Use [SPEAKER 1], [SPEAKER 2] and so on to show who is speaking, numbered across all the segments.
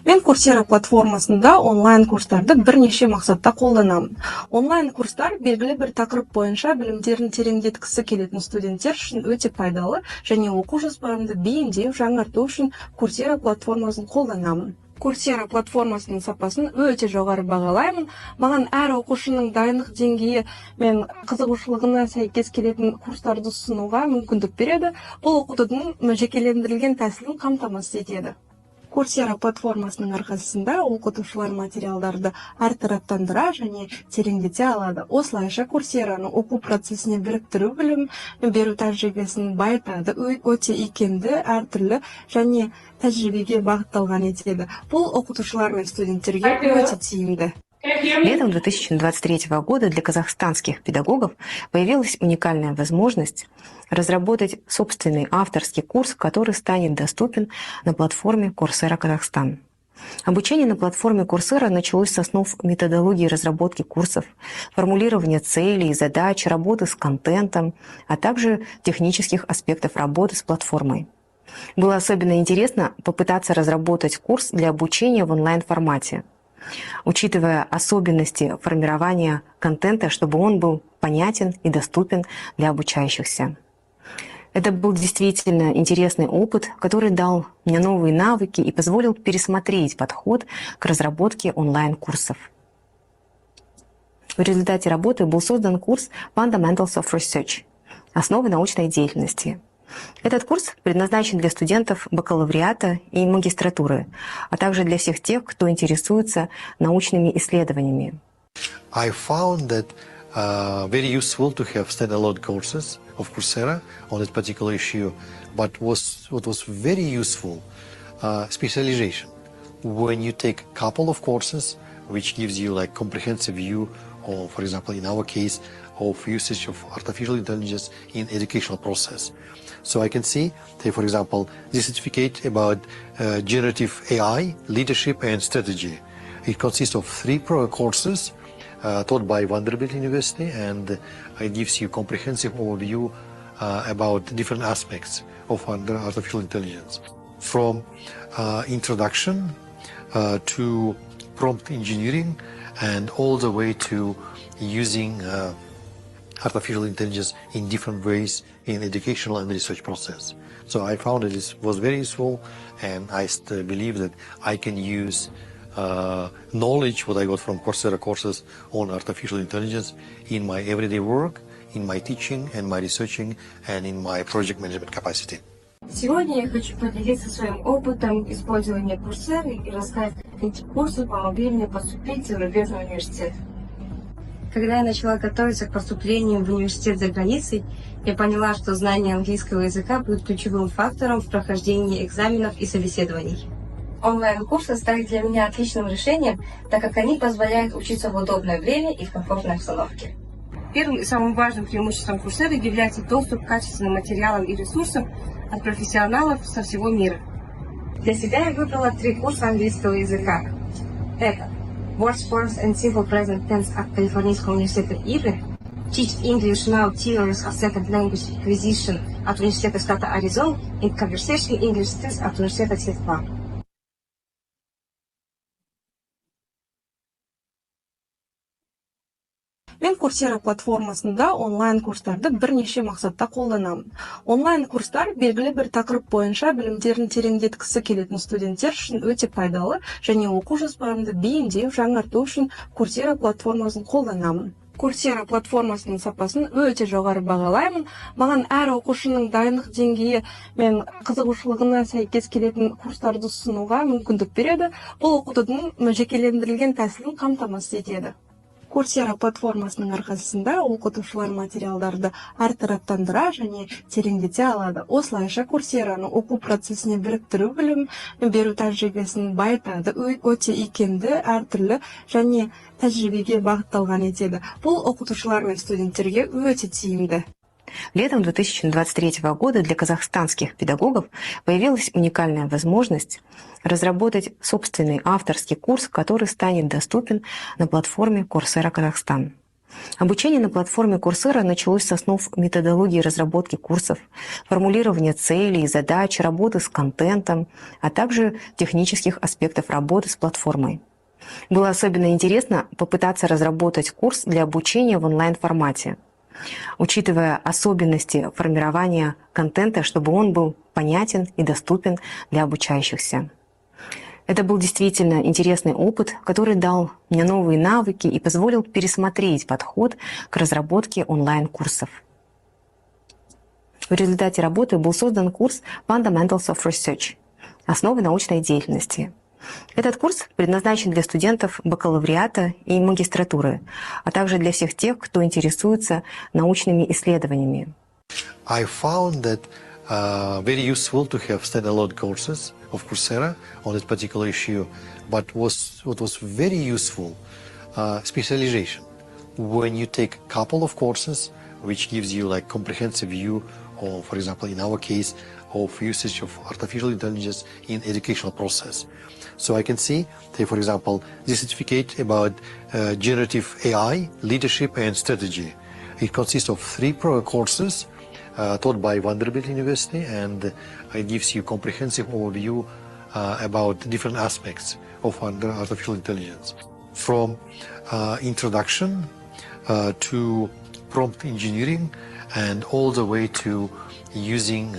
[SPEAKER 1] Мен Coursera платформасында онлайн курстарды бірнеше мақсатта қолданамын. Онлайн курстар белгілі бір тақырып бойынша білімдерін тереңдеткісі келетін студенттер үшін өте пайдалы және оқу жоспарымды бейімдеу, жаңарту үшін Coursera платформасын қолданамын. Coursera платформасының сапасын өте жоғары бағалаймын. Маған әр оқушының дайындық деңгейі мен қызығушылығына сәйкес келетін курстарды ұсынуға мүмкіндік береді. Бұл оқытудың жекелендірілген тәсілін қамтамасыз етеді. Coursera платформасының арқасында оқытушылар материалдарды әртараптандыра және тереңдете алады. Осылайша Courseraның оқу процесіне біріктіру білім беру тәжірибесін байытады, өте икемді, әртүрлі және тәжірибеге бағытталған етеді. Бұл оқытушылар мен студенттерге өте тиімді.
[SPEAKER 2] Летом 2023 года для казахстанских педагогов появилась уникальная возможность разработать собственный авторский курс, который станет доступен на платформе Coursera Казахстан. Обучение на платформе Coursera началось с основ методологии разработки курсов, формулирования целей, задач, работы с контентом, а также технических аспектов работы с платформой. Было особенно интересно попытаться разработать курс для обучения в онлайн-формате, учитывая особенности формирования контента, чтобы он был понятен и доступен для обучающихся. Это был действительно интересный опыт, который дал мне новые навыки и позволил пересмотреть подход к разработке онлайн-курсов. В результате работы был создан курс Fundamentals of Research – основы научной деятельности. Этот курс предназначен для студентов бакалавриата и магистратуры, а также для всех тех, кто интересуется научными исследованиями.
[SPEAKER 3] I found that very useful to have standalone courses of Coursera on this particular issue, but what was very useful, specialization. When you take a couple of courses, which gives you like comprehensive view of, for example, in our case, of usage of artificial intelligence in educational process. So I can see, say, for example, this certificate about generative AI, leadership and strategy. It consists of 3 courses taught by Vanderbilt University, and it gives you comprehensive overview about different aspects of artificial intelligence. From introduction to prompt engineering and all the way to using artificial intelligence in different ways in educational and research process. So I found that it was very useful, and I believe that I can use knowledge what I got from Coursera courses on artificial intelligence in my everyday work, in my teaching and my researching, and in my project management capacity.
[SPEAKER 1] Сегодня я хочу поделиться своим опытом использования Coursera и рассказать, как эти курсы помогли мне поступить в зарубежный университет. Когда я начала готовиться к поступлению в университет за границей, я поняла, что знание английского языка будет ключевым фактором в прохождении экзаменов и собеседований. Онлайн-курсы стали для меня отличным решением, так как они позволяют учиться в удобное время и в комфортной обстановке. Первым и самым важным преимуществом Coursera является доступ к качественным материалам и ресурсам от профессионалов со всего мира. Для себя я выбрала 3 курса английского языка. Это Words, Forms and Simple Present Tense от Калифорнийского университета Ирвин, Teach English Now Theories of Second Language Acquisition от университета штата Аризона и Conversational English Skills от университета Ситла. Мен Coursera платформасында онлайн курстарды бірнеше мақсатта қолданамын. Онлайн курстар белгілі бір тақырып бойынша білімдерін тереңдеткісі келетін студенттер үшін өте пайдалы және оқу жоспарымды бейімдеу, жаңарту үшін Coursera платформасын қолданамын. Coursera платформасының сапасын өте жоғары бағалаймын. Маған әр оқушының дайындық деңгейі мен қызығушылығына сәйкес келетін курстарды ұсынуға мүмкіндік береді. Бұл оқытудың жекелендірілген тәсілін қамтамасыз етеді. Coursera платформасының арқасында оқытушылар материалдарды әртараптандыра және тереңдете алады. Осылайша Courseraның оқу процесіне біріктіру білім беру тәжірибесін байытады, өте икемді, әртүрлі және тәжірибеге бағытталған етеді. Бұл оқытушылар мен студенттерге өте тиімді.
[SPEAKER 2] Летом 2023 года для казахстанских педагогов появилась уникальная возможность разработать собственный авторский курс, который станет доступен на платформе Coursera Казахстан. Обучение на платформе Coursera началось с основ методологии разработки курсов, формулирования целей, задач, работы с контентом, а также технических аспектов работы с платформой. Было особенно интересно попытаться разработать курс для обучения в онлайн-формате, учитывая особенности формирования контента, чтобы он был понятен и доступен для обучающихся. Это был действительно интересный опыт, который дал мне новые навыки и позволил пересмотреть подход к разработке онлайн-курсов. В результате работы был создан курс Fundamentals of Research – основы научной деятельности. Этот курс предназначен для студентов бакалавриата и магистратуры, а также для всех тех, кто интересуется научными исследованиями.
[SPEAKER 3] I found that very useful to have standalone courses of Coursera on this particular issue, but what was very useful, specialization. When you take a couple of courses, which gives you like comprehensive view of, for example, in our case, of usage of artificial intelligence in educational process. So I can see, say, for example, this certificate about generative AI, leadership and strategy. It consists of 3 courses taught by Vanderbilt University, and it gives you comprehensive overview about different aspects of artificial intelligence, from introduction to prompt engineering, and all the way to using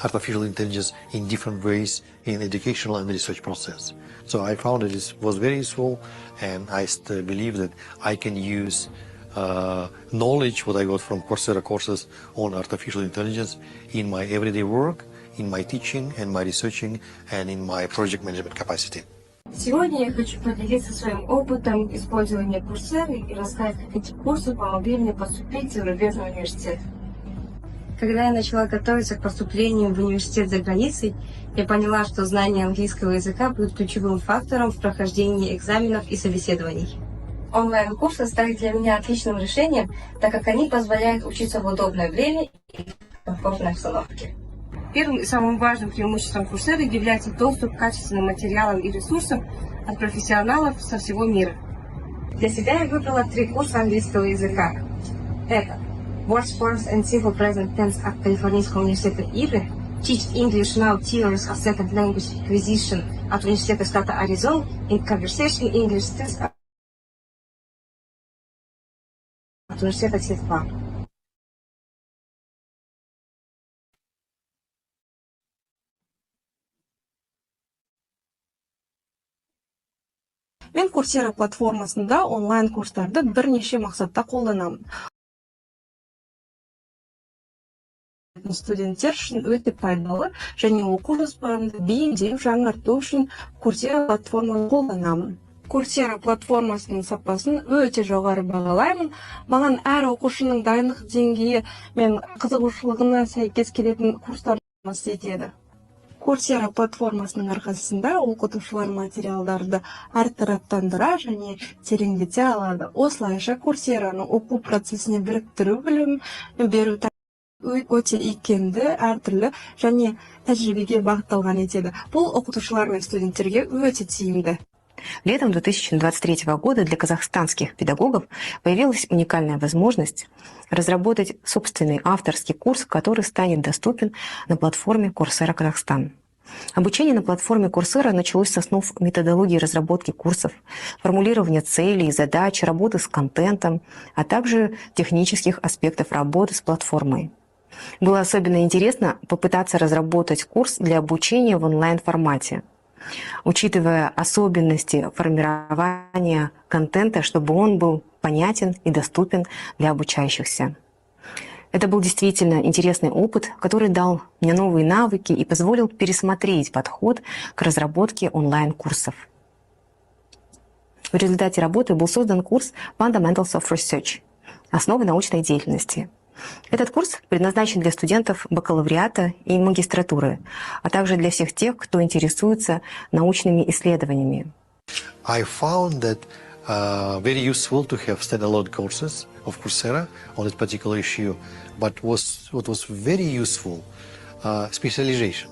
[SPEAKER 3] artificial intelligence in different ways in educational and research process. So I found it was very useful, and I still believe that I can use knowledge what I got from Coursera courses on artificial intelligence in my everyday work, in my teaching and my researching, and in my project management capacity.
[SPEAKER 4] Сегодня я хочу поделиться своим опытом использования Coursera и рассказать, как эти курсы помогли мне поступить в зарубежный университет. Когда я начала готовиться к поступлению в университет за границей, я поняла, что знание английского языка будет ключевым фактором в прохождении экзаменов и собеседований. Онлайн-курсы стали для меня отличным решением, так как они позволяют учиться в удобное время и в комфортной обстановке. Первым и самым важным преимуществом Coursera является доступ к качественным материалам и ресурсам от профессионалов со всего мира. Для себя я выбрала 3 курса английского языка. Это Words Forms and Simple Present Tense от Калифорнийского университета Ирвин, Teach English Now Theories of Second Language Acquisition от университета штата Аризона и Conversation English Test от университета Ситва.
[SPEAKER 1] Мен Coursera платформасында онлайн курстарды бірнеше мақсатта қолданамын. Студенттер үшін өте пайдалы және оқу жоспарымды бейімдеп жаңарту үшін Coursera платформасын қолданамын. Coursera платформасының сапасын өте жоғары бағалаймын. Маған әр оқушының дайындық деңгейі мен қызығушылығына сәйкес келетін курстар етеді. Coursera платформасының арқасында оқытушылар материалдарды әртараптандыра және тереңдете алады. Осылайша Courseraның оқу процесіне біріктіру білім беру өте икемді, әртүрлі және тәжірибеге бағытталған етеді. Бұл оқытушылар мен студенттерге өте тиімді.
[SPEAKER 2] Летом 2023 года для казахстанских педагогов появилась уникальная возможность разработать собственный авторский курс, который станет доступен на платформе Coursera Казахстан. Обучение на платформе Coursera началось с основ методологии разработки курсов, формулирования целей, задач, работы с контентом, а также технических аспектов работы с платформой. Было особенно интересно попытаться разработать курс для обучения в онлайн-формате, учитывая особенности формирования контента, чтобы он был понятен и доступен для обучающихся. Это был действительно интересный опыт, который дал мне новые навыки и позволил пересмотреть подход к разработке онлайн-курсов. В результате работы был создан курс Fundamentals of Research – основы научной деятельности. Этот курс предназначен для студентов бакалавриата и магистратуры, а также для всех тех, кто интересуется научными исследованиями.
[SPEAKER 3] I found that very useful to have standalone courses of Coursera on this particular issue, but what was very useful, specialization.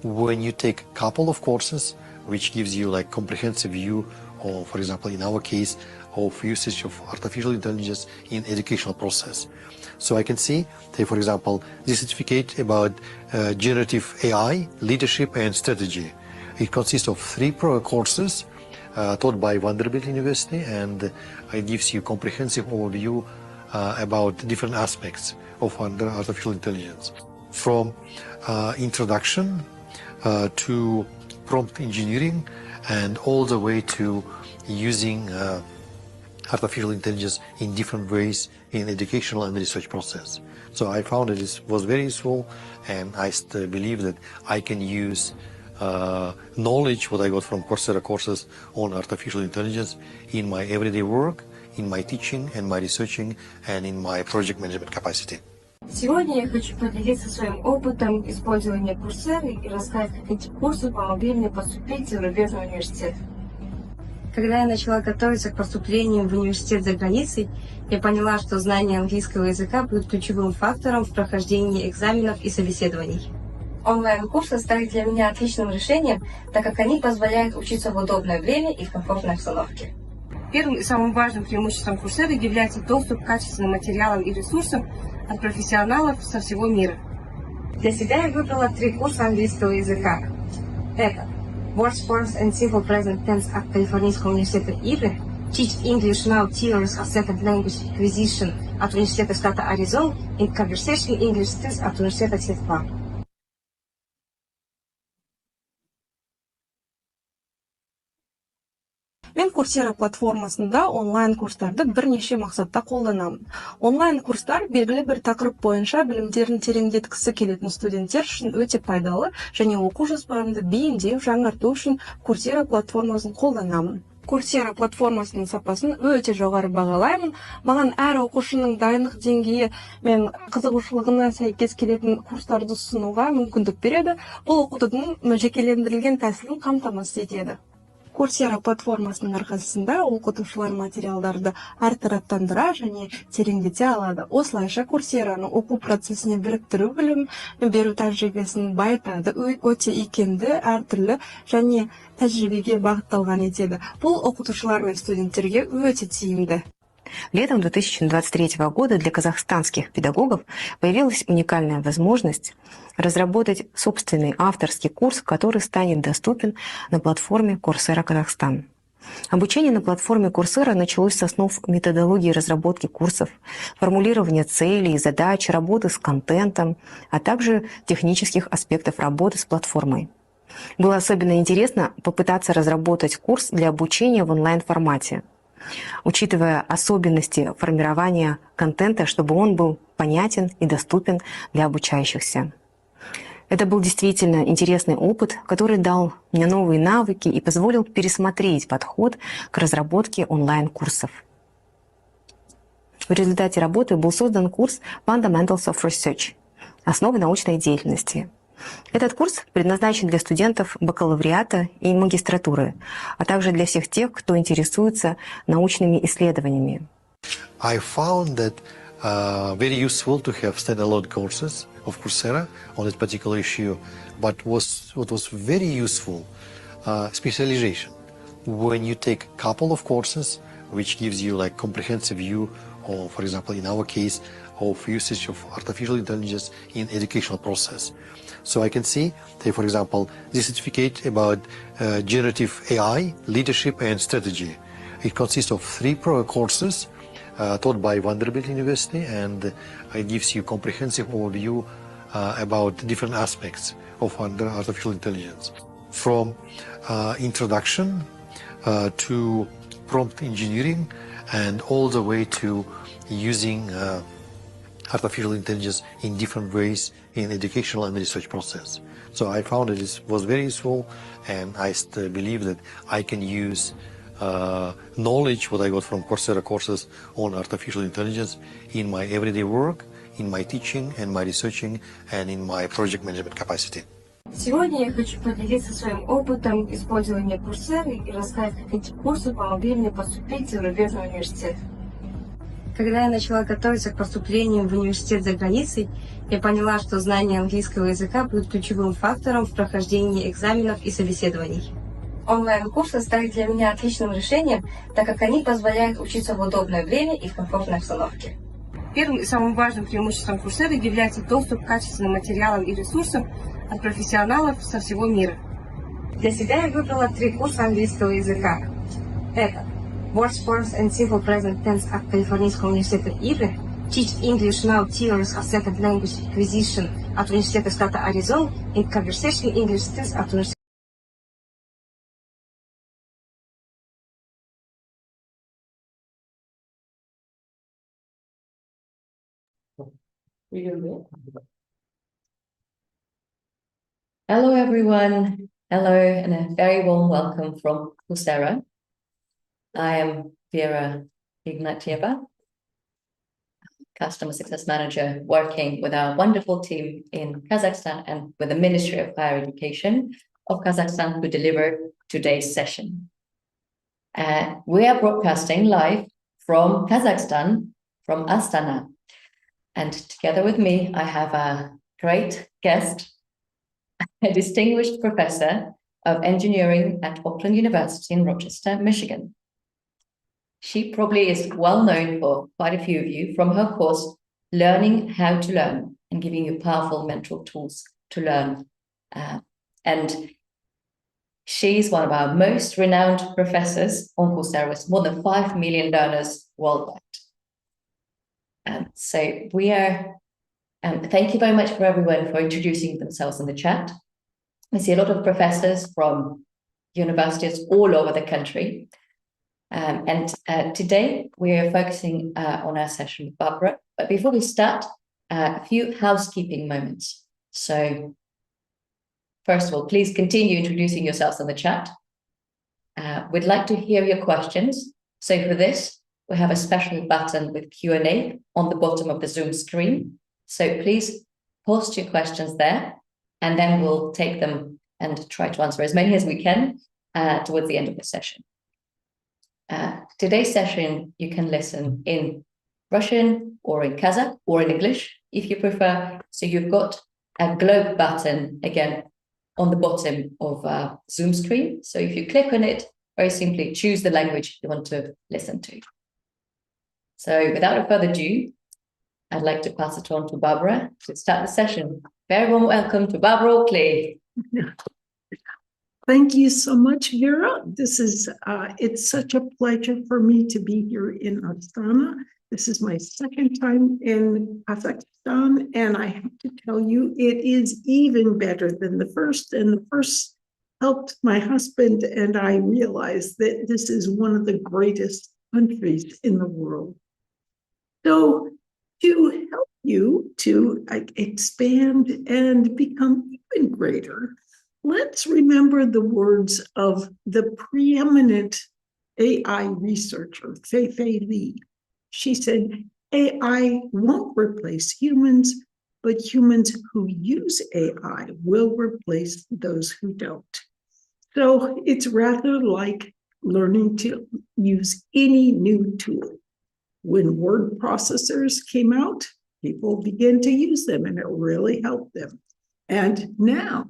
[SPEAKER 3] When you take a couple of courses, which gives you like comprehensive view of, for example, in our case, of usage of artificial intelligence in educational process. So I can see, say, for example, this certificate about generative AI, leadership and strategy. It consists of 3 courses taught by Vanderbilt University, and it gives you comprehensive overview about different aspects of artificial intelligence. From introduction to prompt engineering and all the way to using artificial intelligence in different ways in educational and research process. So I found that it was very useful, and I believe that I can use knowledge what I got from Coursera courses on artificial intelligence in my everyday work, in my teaching and my researching, and in my project management capacity.
[SPEAKER 4] Сегодня я хочу поделиться своим опытом использования Coursera и рассказать, как эти курсы помогли мне поступить в зарубежный университет. Когда я начала готовиться к поступлению в университет за границей, я поняла, что знание английского языка будет ключевым фактором в прохождении экзаменов и собеседований. Онлайн-курсы стали для меня отличным решением, так как они позволяют учиться в удобное время и в комфортной обстановке. Первым и самым важным преимуществом Coursera является доступ к качественным материалам и ресурсам от профессионалов со всего мира. Для себя я выбрала 3 курса английского языка. Это Words, Forms and Simple Present Tense от Калифорнийского университета Ирвин, Teach English Now Theories of Second Language Acquisition от университета штата Аризона и Conversational English Skills от университета Ситпа.
[SPEAKER 1] Мен Coursera платформасында онлайн курстарды бірнеше мақсатта қолданамын. Онлайн курстар белгілі бір тақырып бойынша білімдерін тереңдеткісі келетін студенттер үшін өте пайдалы, және оқу жоспарымды бейімдеп жаңарту үшін Coursera платформасын қолданамын. Coursera платформасының сапасын өте жоғары бағалаймын. Маған әр оқушының дайындық деңгейі мен қызығушылығына сәйкес келетін курстарды ұсынуға мүмкіндік береді. Бұл оқытудың жекелендірілген тәсілін қамтамасыз етеді. Coursera платформасының арқасында оқытушылар материалдарды әртараптандыра және тереңдете алады. Осылайша Courseraның оқу процесіне біріктіру білім беру тәжірибесін байытады, өте икемді, әртүрлі және тәжірибеге бағытталған етеді. Бұл оқытушылар мен студенттерге өте тиімді.
[SPEAKER 2] Летом 2023 года для казахстанских педагогов появилась уникальная возможность разработать собственный авторский курс, который станет доступен на платформе Coursera Казахстан. Обучение на платформе Coursera началось с основ методологии разработки курсов, формулирования целей, задач, работы с контентом, а также технических аспектов работы с платформой. Было особенно интересно попытаться разработать курс для обучения в онлайн-формате, учитывая особенности формирования контента, чтобы он был понятен и доступен для обучающихся. Это был действительно интересный опыт, который дал мне новые навыки и позволил пересмотреть подход к разработке онлайн-курсов. В результате работы был создан курс Fundamentals of Research – основы научной деятельности. Этот курс предназначен для студентов бакалавриата и магистратуры, а также для всех тех, кто интересуется научными исследованиями.
[SPEAKER 3] I found that very useful to have standalone courses of Coursera on that particular issue, but what was very useful, specialization. When you take a couple of courses, which gives you like comprehensive view of, for example, in our case, of usage of artificial intelligence in educational process. So I can see, say, for example, this certificate about generative AI, leadership and strategy. It consists of 3 courses taught by Vanderbilt University, and it gives you comprehensive overview about different aspects of artificial intelligence. From introduction to prompt engineering and all the way to using artificial intelligence in different ways in educational and research process. So I found that it was very useful, and I believe that I can use knowledge what I got from Coursera courses on artificial intelligence in my everyday work, in my teaching and my researching, and in my project management capacity.
[SPEAKER 4] Сегодня я хочу поделиться своим опытом использования Coursera и рассказать, как эти курсы помогли мне поступить в зарубежный университет. Когда я начала готовиться к поступлению в университет за границей, я поняла, что знание английского языка будет ключевым фактором в прохождении экзаменов и собеседований. Онлайн-курсы стали для меня отличным решением, так как они позволяют учиться в удобное время и в комфортной обстановке.
[SPEAKER 5] Первым и самым важным преимуществом Coursera является доступ к качественным материалам и ресурсам от профессионалов со всего мира.
[SPEAKER 4] Для себя я выбрала 3 курса английского языка. Это Words, Forms and Simple Present Tense от Калифорнийского университета Ирвин, Teach English Now Theories of Second Language Acquisition от университета штата Аризона и Conversational English Skills от университета.
[SPEAKER 6] Hello, everyone. Hello, and a very warm welcome from Coursera. I am Vera Ignatieva, Customer Success Manager, working with our wonderful team in Kazakhstan and with the Ministry of Higher Education of Kazakhstan to deliver today's session. We are broadcasting live from Kazakhstan, from Astana. And together with me, I have a great guest, a distinguished professor of engineering at Auckland University in Rochester, Michigan. She probably is well known for quite a few of you from her course, Learning How to Learn, and giving you powerful mental tools to learn. And she's one of our most renowned professors on Coursera with more than 5 million learners worldwide. So we are, thank you very much for everyone for introducing themselves in the chat. I see a lot of professors from universities all over the country. Today we are focusing on our session with Barbara. But before we start, a few housekeeping moments. So first of all, please continue introducing yourselves in the chat. We'd like to hear your questions. So for this, we have a special button with Q&A on the bottom of the Zoom screen. So please post your questions there, and then we'll take them and try to answer as many as we can towards the end of the session. Today's session, you can listen in Russian or in Kazakh or in English, if you prefer. So you've got a globe button, again, on the bottom of Zoom screen. So if you click on it, very simply choose the language you want to listen to. So without further ado, I'd like to pass it on to Barbara to start the session. Very warm welcome to Barbara Oakley.
[SPEAKER 7] Thank you so much, Vera. This is, it's such a pleasure for me to be here in Astana. This is my second time in Kazakhstan, and I have to tell you, it is even better than the first. And the first helped my husband, and I realized that this is one of the greatest countries in the world. So to help you to expand and become even greater, let's remember the words of the preeminent AI researcher, Fei Li. She said, AI won't replace humans, but humans who use AI will replace those who don't. So it's rather like learning to use any new tool. When word processors came out, people began to use them, and it really helped them. And now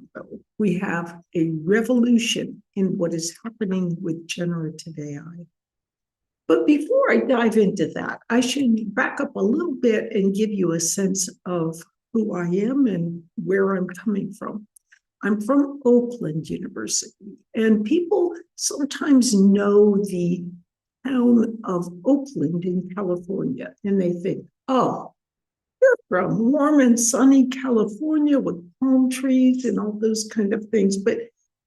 [SPEAKER 7] we have a revolution in what is happening with generative AI. But before I dive into that, I should back up a little bit and give you a sense of who I am and where I'm coming from. I'm from Auckland University, and people sometimes know the town of Oakland in California, and they think, oh, you're from warm and sunny California with palm trees and all those kind of things. But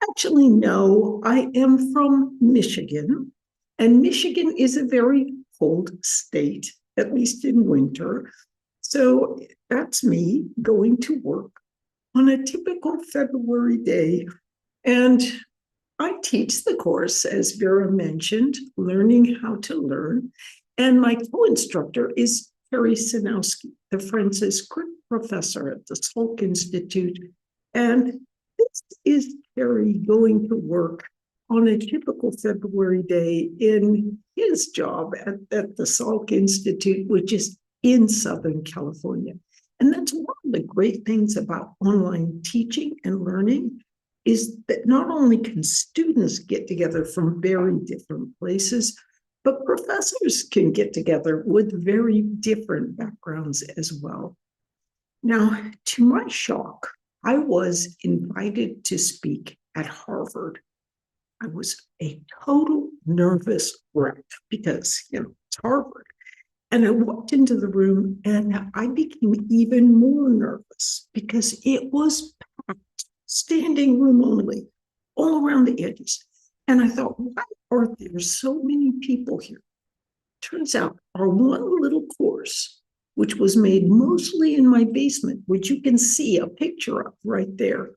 [SPEAKER 7] actually, no, I am from Michigan, and Michigan is a very cold state, at least in winter. So that's me going to work on a typical February day. And I teach the course, as Vera mentioned, Learning How to Learn. And my co-instructor is Terry Sinowski, the Francis Crick Professor at the Salk Institute. And this is Terry going to work on a typical February day in his job at the Salk Institute, which is in Southern California. And that's one of the great things about online teaching and learning is that not only can students get together from very different places, but professors can get together with very different backgrounds as well. Now, to my shock, I was invited to speak at Harvard. I was a total nervous wreck because, it's Harvard. And I walked into the room and I became even more nervous because it was packed, standing room only, all around the edges. And I thought, why are there so many people here? Turns out our one little course, which was made mostly in my basement, which you can see a picture of right there,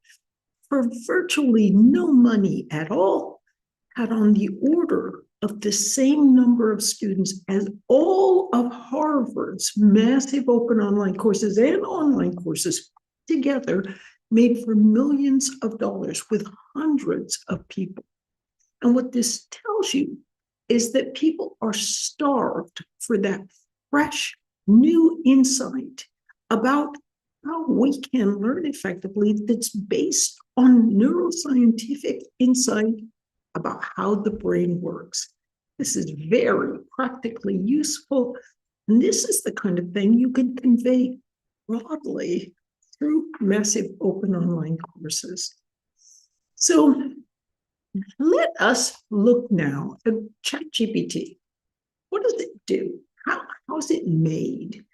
[SPEAKER 7] for virtually no money at all, had on the order of the same number of students as all of Harvard's massive open online courses and online courses together, made for millions of dollars with hundreds of people. And what this tells you is that people are starved for that fresh, new insight about how we can learn effectively that's based on neuroscientific insight about how the brain works. This is very practically useful, and this is the kind of thing you can convey broadly through massive open online courses. So let us look now at ChatGPT. What does it do? How is it made?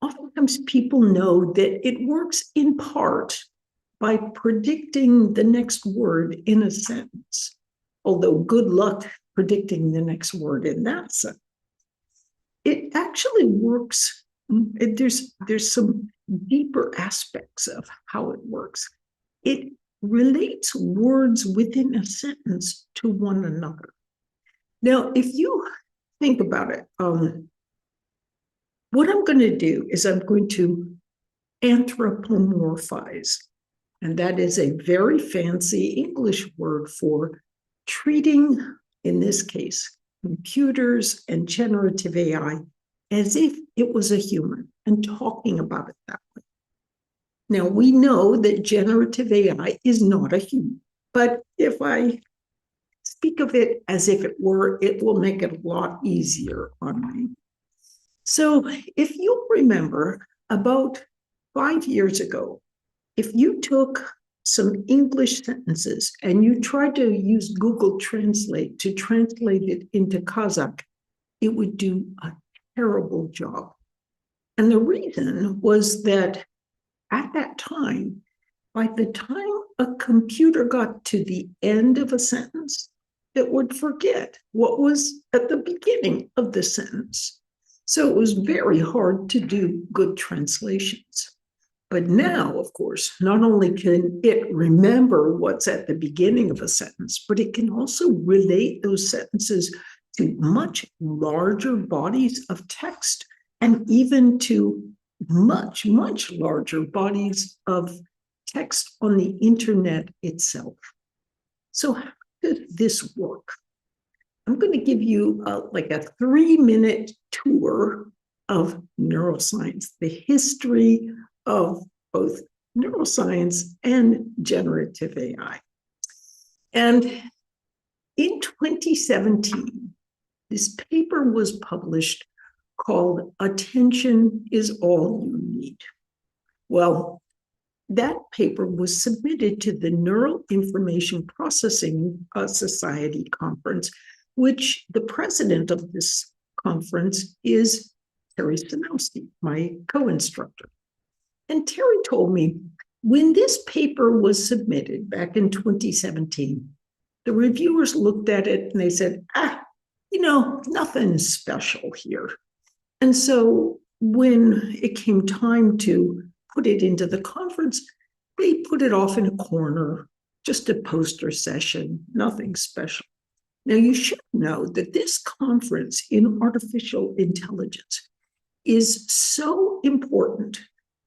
[SPEAKER 7] Oftentimes people know that it works in part by predicting the next word in a sentence, although good luck predicting the next word in that sentence. It actually works, there's some deeper aspects of how it works. It relates words within a sentence to one another. Now, if you think about it, what I'm going to do is I'm going to anthropomorphize, and that is a very fancy English word for treating, in this case, computers and generative AI as if it was a human and talking about it that way. Now, we know that generative AI is not a human, but if I speak of it as if it were, it will make it a lot easier on me. So if you remember, about 5 years ago, if you took some English sentences and you tried to use Google Translate to translate it into Kazakh, it would do a terrible job. And the reason was that at that time, by the time a computer got to the end of a sentence, it would forget what was at the beginning of the sentence. So it was very hard to do good translations. But now, of course, not only can it remember what's at the beginning of a sentence, but it can also relate those sentences to much larger bodies of text and even to much, much larger bodies of text on the internet itself. So how does this work? I'm going to give you like a 3-minute tour of neuroscience, the history of both neuroscience and generative AI. And in 2017, this paper was published called "Attention is All You Need." Well, that paper was submitted to the Neural Information Processing Society conference, which the president of this conference is Terry Sanowski, my co-instructor. And Terry told me when this paper was submitted back in 2017, the reviewers looked at it and they said, nothing special here. And so when it came time to put it into the conference, they put it off in a corner, just a poster session, nothing special. Now, you should know that this conference in artificial intelligence is so important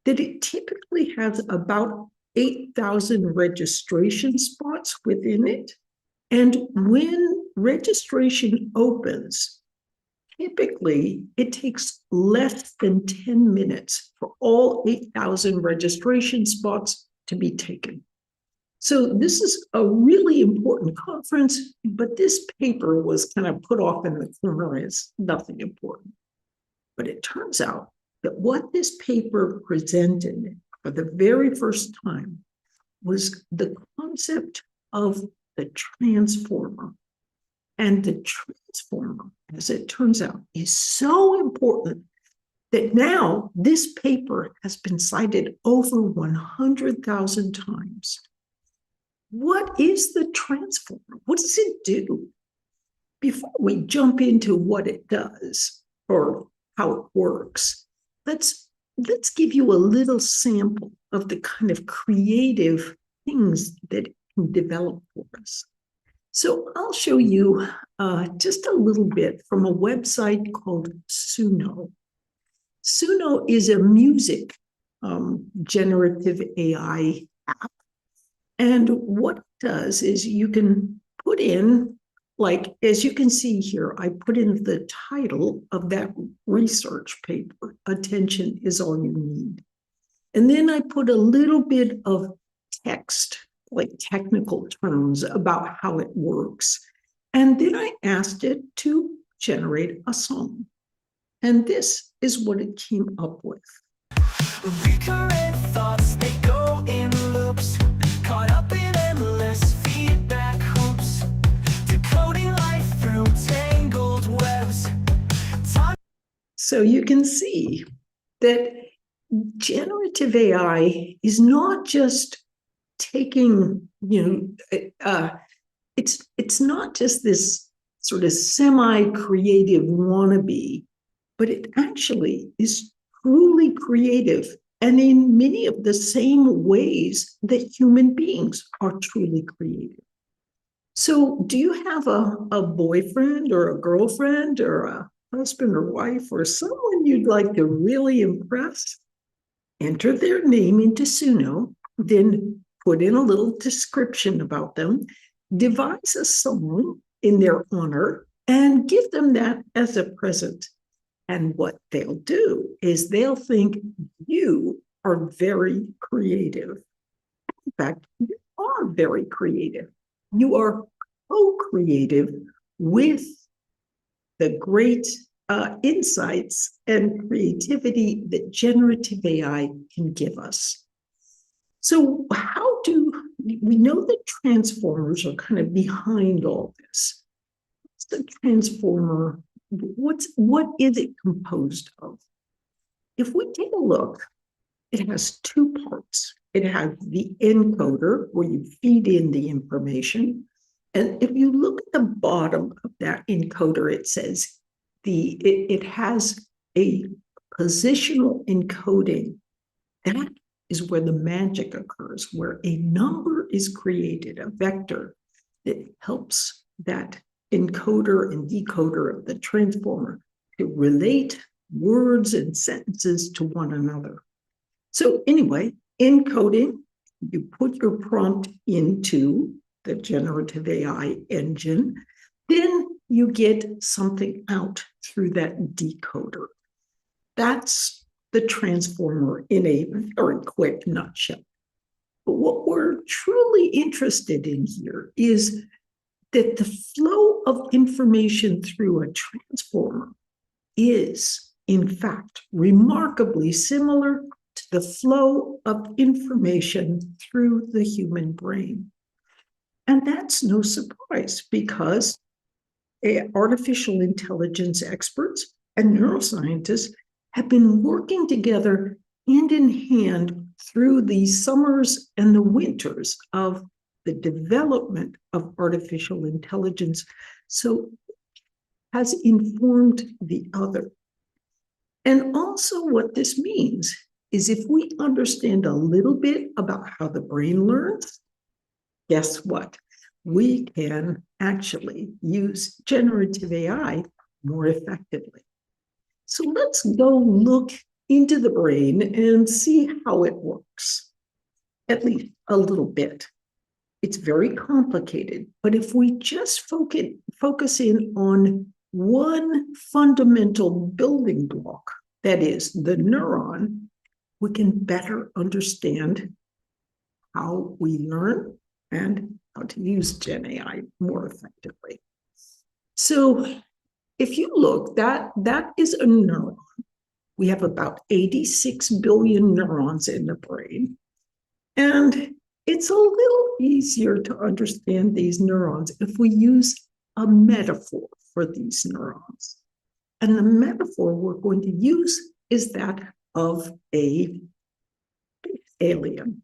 [SPEAKER 7] that it typically has about 8,000 registration spots within it. And when registration opens, typically it takes less than 10 minutes for all 8,000 registration spots to be taken. So this is a really important conference, but this paper was kind of put off in the corner as nothing important. But it turns out that what this paper presented for the very first time was the concept of the transformer. And the transformer, as it turns out, is so important that now this paper has been cited over 100,000 times. What is the transformer? What does it do? Before we jump into what it does or how it works, let's give you a little sample of the kind of creative things that it can develop for us. So I'll show you just a little bit from a website called Suno. Suno is a music generative AI app. And what it does is you can put in, like, as you can see here, I put in the title of that research paper, Attention is All You Need. And then I put a little bit of text, like technical terms about how it works. And then I asked it to generate a song. And this is what it came up with.
[SPEAKER 8] Recurrent thoughts, they go in loops, caught up in endless feedback hoops, decoding life through tangled webs.
[SPEAKER 7] So you can see that generative AI is not just taking, it's not just this sort of semi-creative wannabe, but it actually is truly creative, and in many of the same ways that human beings are truly creative. So do you have a boyfriend or a girlfriend or a husband or wife or someone you'd like to really impress? Enter their name into Suno, then put in a little description about them, devise a song in their honor, and give them that as a present. And what they'll do is they'll think you are very creative. In fact, you are very creative. You are co-creative with the great insights and creativity that generative AI can give us. So how do we know that transformers are kind of behind all this? What's the transformer? What is it composed of? If we take a look, it has two parts. It has the encoder, where you feed in the information. And if you look at the bottom of that encoder, it says it has a positional encoding. That is where the magic occurs, where a number is created, a vector that helps that encoder and decoder of the transformer to relate words and sentences to one another. So anyway, encoding, you put your prompt into the generative AI engine, then you get something out through that decoder. That's the transformer in a very quick nutshell. But what we're truly interested in here is that the flow of information through a transformer is, in fact, remarkably similar to the flow of information through the human brain. And that's no surprise, because artificial intelligence experts and neuroscientists have been working together hand in hand through the summers and the winters of the development of artificial intelligence. So has informed the other. And also what this means is if we understand a little bit about how the brain learns, guess what? We can actually use generative AI more effectively. So let's go look into the brain and see how it works, at least a little bit. It's very complicated, but if we just focus in on one fundamental building block, that is the neuron, we can better understand how we learn and how to use Gen AI more effectively. So if you look, that is a neuron. We have about 86 billion neurons in the brain. And it's a little easier to understand these neurons if we use a metaphor for these neurons. And the metaphor we're going to use is that of a alien.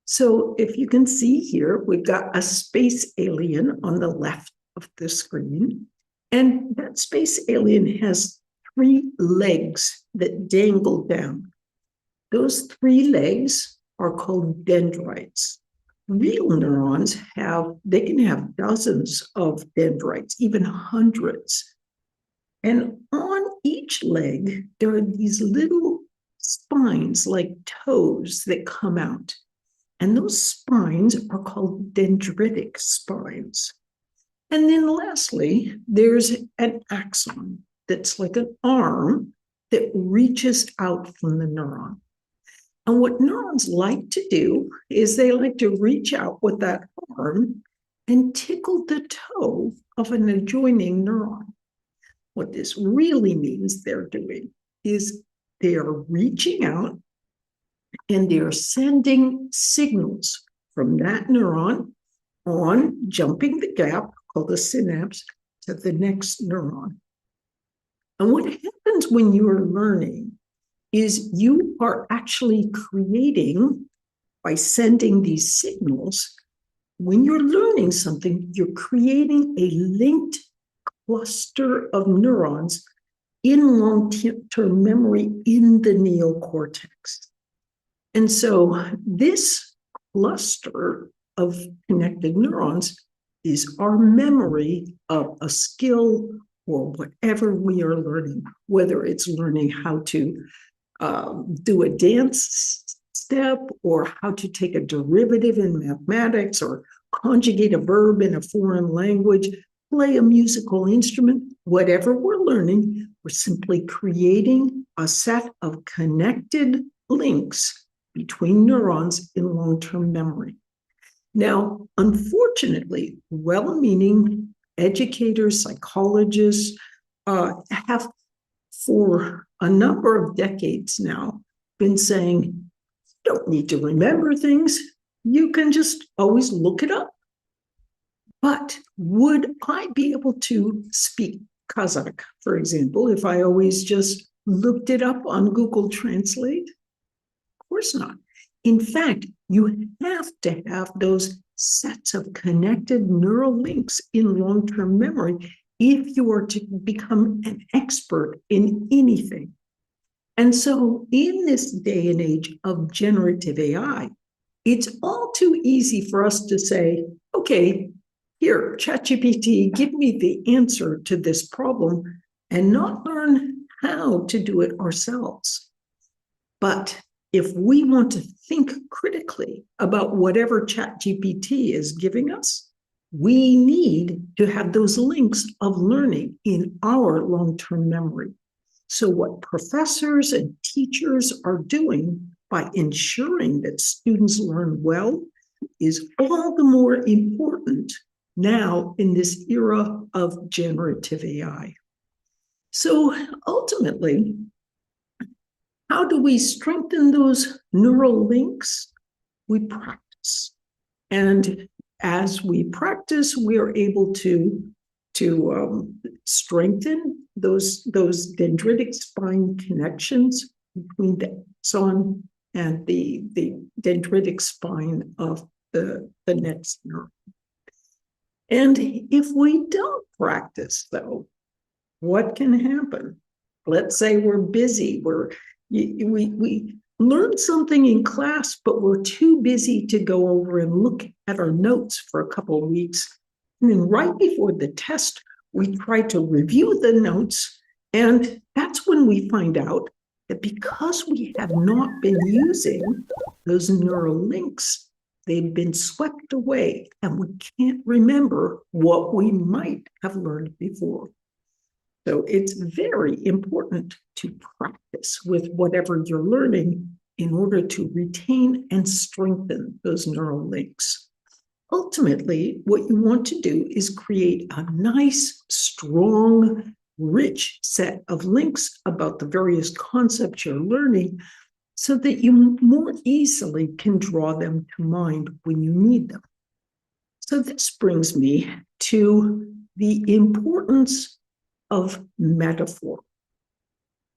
[SPEAKER 7] So if you can see here, we've got a space alien on the left of the screen. And that space alien has 3 legs that dangle down. Those 3 legs are called dendrites. Real neurons they can have dozens of dendrites, even hundreds. And on each leg, there are these little spines like toes that come out. And those spines are called dendritic spines. And then lastly, there's an axon that's like an arm that reaches out from the neuron. And what neurons like to do is they like to reach out with that arm and tickle the toe of an adjoining neuron. What this really means they're doing is they are reaching out and they're sending signals from that neuron on, jumping the gap called the synapse, to the next neuron. And what happens when you're learning is you are actually creating, by sending these signals, when you're learning something, you're creating a linked cluster of neurons in long-term memory in the neocortex. And so this cluster of connected neurons is our memory of a skill or whatever we are learning, whether it's learning how to do a dance step, or how to take a derivative in mathematics, or conjugate a verb in a foreign language, play a musical instrument. Whatever we're learning, we're simply creating a set of connected links between neurons in long-term memory. Now, unfortunately, well-meaning educators, psychologists have, for a number of decades now, been saying, you don't need to remember things. You can just always look it up. But would I be able to speak Kazakh, for example, if I always just looked it up on Google Translate? Of course not. In fact, you have to have those sets of connected neural links in long-term memory if you are to become an expert in anything. And so in this day and age of generative AI, it's all too easy for us to say, okay, here, ChatGPT, give me the answer to this problem, and not learn how to do it ourselves. But if we want to think critically about whatever ChatGPT is giving us, we need to have those links of learning in our long-term memory. So what professors and teachers are doing by ensuring that students learn well is all the more important now in this era of generative AI. So ultimately, how do we strengthen those neural links? We practice. And as we practice, we are able to strengthen those dendritic spine connections between the axon and the dendritic spine of the next neuron. And if we don't practice, though, what can happen? Let's say we're busy, we learn something in class, but we're too busy to go over and look at our notes for a couple of weeks. And then right before the test, we try to review the notes. And that's when we find out that because we have not been using those neural links, they've been swept away and we can't remember what we might have learned before. So it's very important to practice with whatever you're learning in order to retain and strengthen those neural links. Ultimately, what you want to do is create a nice, strong, rich set of links about the various concepts you're learning so that you more easily can draw them to mind when you need them. So this brings me to the importance of metaphor.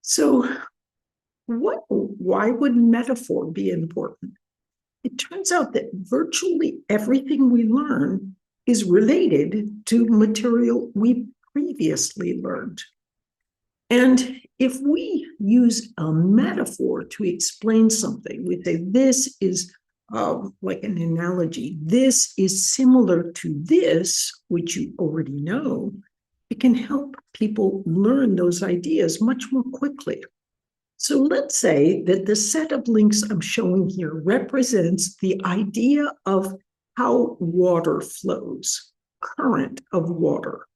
[SPEAKER 7] So why would metaphor be important? It turns out that virtually everything we learn is related to material we previously learned. And if we use a metaphor to explain something, we say this is like an analogy, this is similar to this, which you already know, it can help people learn those ideas much more quickly. So let's say that the set of links I'm showing here represents the idea of how water flows, current of water.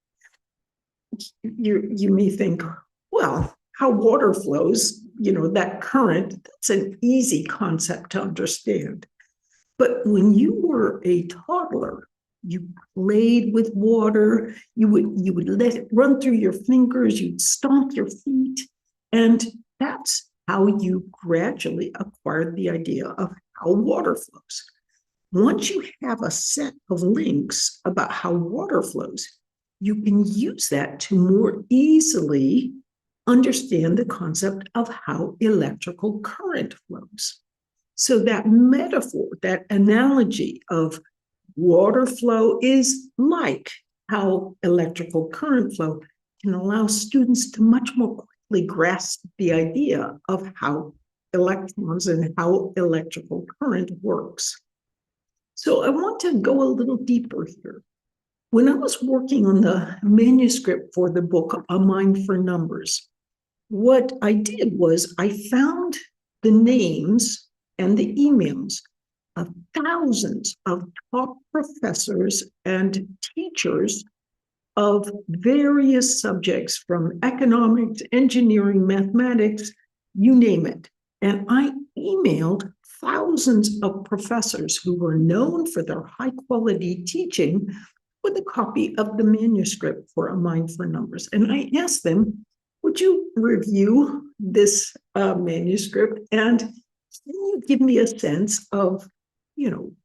[SPEAKER 7] You may think, well, how water flows, that current, that's an easy concept to understand. But when you were a toddler, you played with water, you would let it run through your fingers, you'd stomp your feet, and that's how you gradually acquired the idea of how water flows. Once you have a set of links about how water flows, you can use that to more easily understand the concept of how electrical current flows. So that metaphor, that analogy of water flow is like how electrical current flow can allow students to much more quickly grasp the idea of how electrons and how electrical current works. So I want to go a little deeper here. When I was working on the manuscript for the book, A Mind for Numbers, what I did was I found the names and the emails of thousands of top professors and teachers of various subjects, from economics, engineering, mathematics, you name it. And I emailed thousands of professors who were known for their high quality teaching with a copy of the manuscript for A Mind for Numbers. And I asked them, would you review this manuscript, and can you give me a sense of,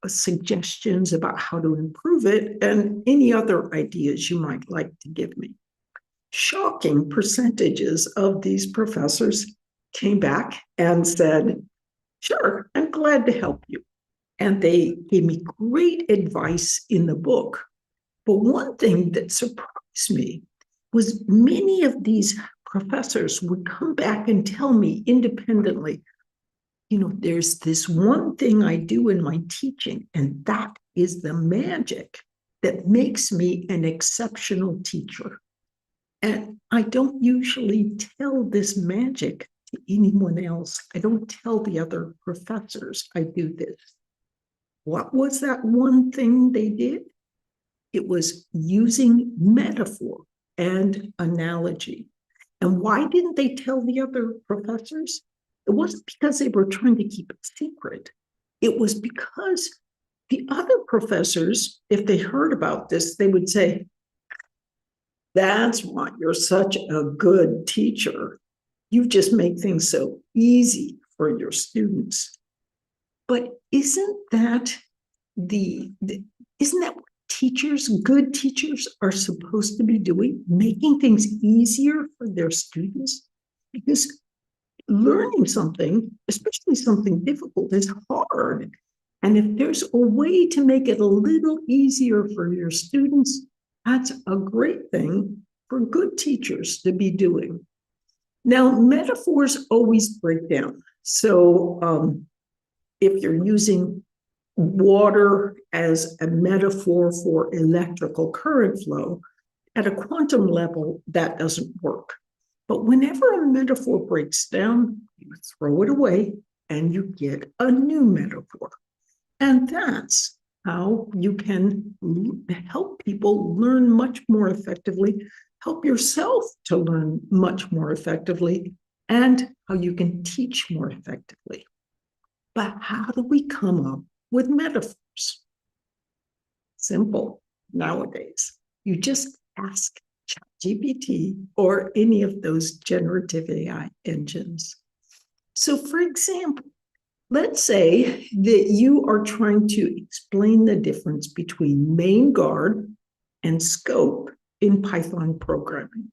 [SPEAKER 7] suggestions about how to improve it and any other ideas you might like to give me? Shocking percentages of these professors came back and said, sure, I'm glad to help you. And they gave me great advice in the book. But one thing that surprised me was many of these professors would come back and tell me independently, there's this one thing I do in my teaching, and that is the magic that makes me an exceptional teacher. And I don't usually tell this magic to anyone else. I don't tell the other professors I do this. What was that one thing they did? It was using metaphor and analogy. And why didn't they tell the other professors? It wasn't because they were trying to keep it secret. It was because the other professors, if they heard about this, they would say, that's why you're such a good teacher. You just make things so easy for your students. But isn't that what teachers, good teachers, are supposed to be doing? Making things easier for their students? Because learning something, especially something difficult, is hard. And if there's a way to make it a little easier for your students, that's a great thing for good teachers to be doing. Now, metaphors always break down. So if you're using water as a metaphor for electrical current flow, at a quantum level, that doesn't work. But whenever a metaphor breaks down, you throw it away and you get a new metaphor. And that's how you can help people learn much more effectively, help yourself to learn much more effectively, and how you can teach more effectively. But how do we come up with metaphors? simple nowadays. You just ask ChatGPT or any of those generative AI engines. So, for example, let's say that you are trying to explain the difference between main guard and scope in Python programming.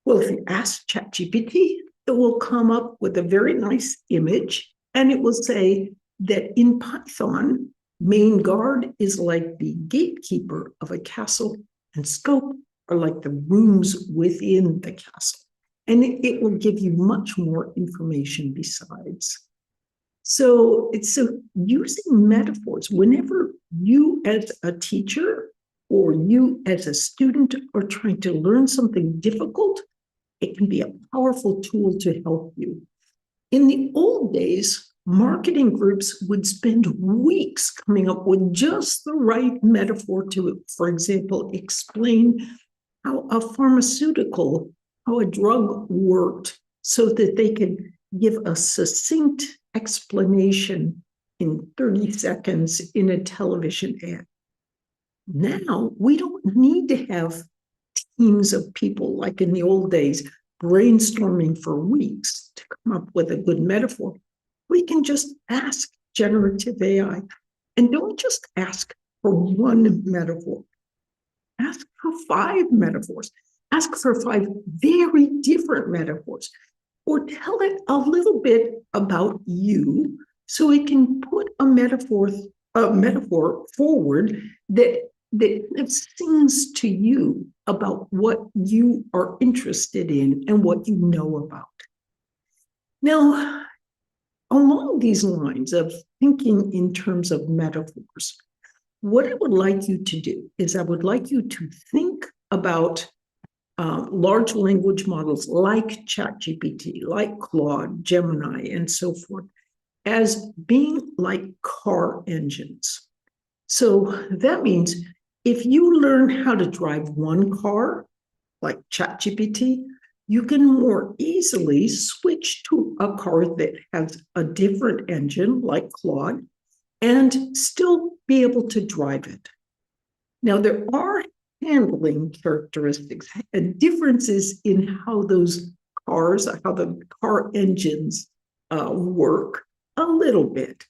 [SPEAKER 7] Well, if you ask ChatGPT, it will come up with a very nice image, and it will say that in Python, main guard is like the gatekeeper of a castle, and scope are like the rooms within the castle. And it will give you much more information besides. So using metaphors, whenever you as a teacher or you as a student are trying to learn something difficult, it can be a powerful tool to help you. In the old days, marketing groups would spend weeks coming up with just the right metaphor to, for example, explain how a pharmaceutical, how a drug worked, so that they could give a succinct explanation in 30 seconds in a television ad. Now, we don't need to have teams of people like in the old days brainstorming for weeks to come up with a good metaphor. We can just ask generative AI, and don't just ask for one metaphor. Ask for 5 metaphors. Ask for 5 very different metaphors, or tell it a little bit about you so it can put a metaphor forward that sings to you about what you are interested in and what you know about. Now, along these lines of thinking in terms of metaphors, what I would like you to do is I would like you to think about large language models like ChatGPT, like Claude, Gemini, and so forth, as being like car engines. So that means if you learn how to drive one car, like ChatGPT, you can more easily switch to a car that has a different engine, like Claude, and still be able to drive it. Now, there are handling characteristics and differences in how those cars, how the car engines work a little bit.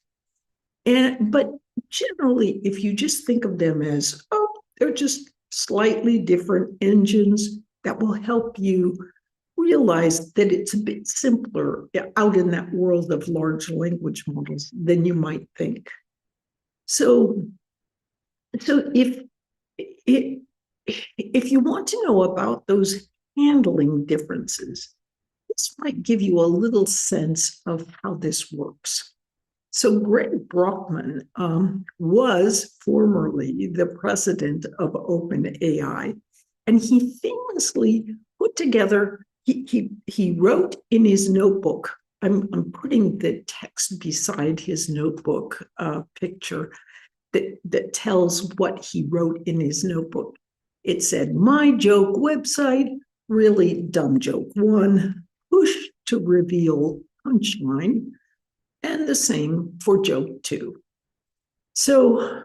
[SPEAKER 7] But generally, if you just think of them as, oh, they're just slightly different engines, that will help you realize that it's a bit simpler out in that world of large language models than you might think. So if you want to know about those handling differences, this might give you a little sense of how this works. So Greg Brockman was formerly the president of OpenAI, and he famously put together, he wrote in his notebook, I'm putting the text beside his notebook picture that tells what he wrote in his notebook. It said, "My joke website, really dumb joke 1, push to reveal punchline," and the same for joke 2. So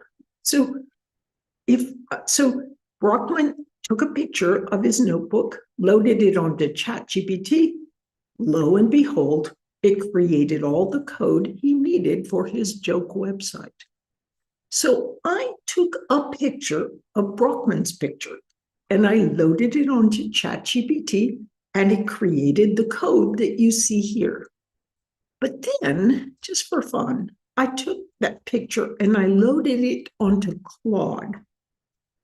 [SPEAKER 7] Brockman took a picture of his notebook, loaded it onto ChatGPT. Lo and behold, it created all the code he needed for his joke website. So I took a picture of Brockman's picture and I loaded it onto ChatGPT, and it created the code that you see here. But then, just for fun, I took that picture and I loaded it onto Claude.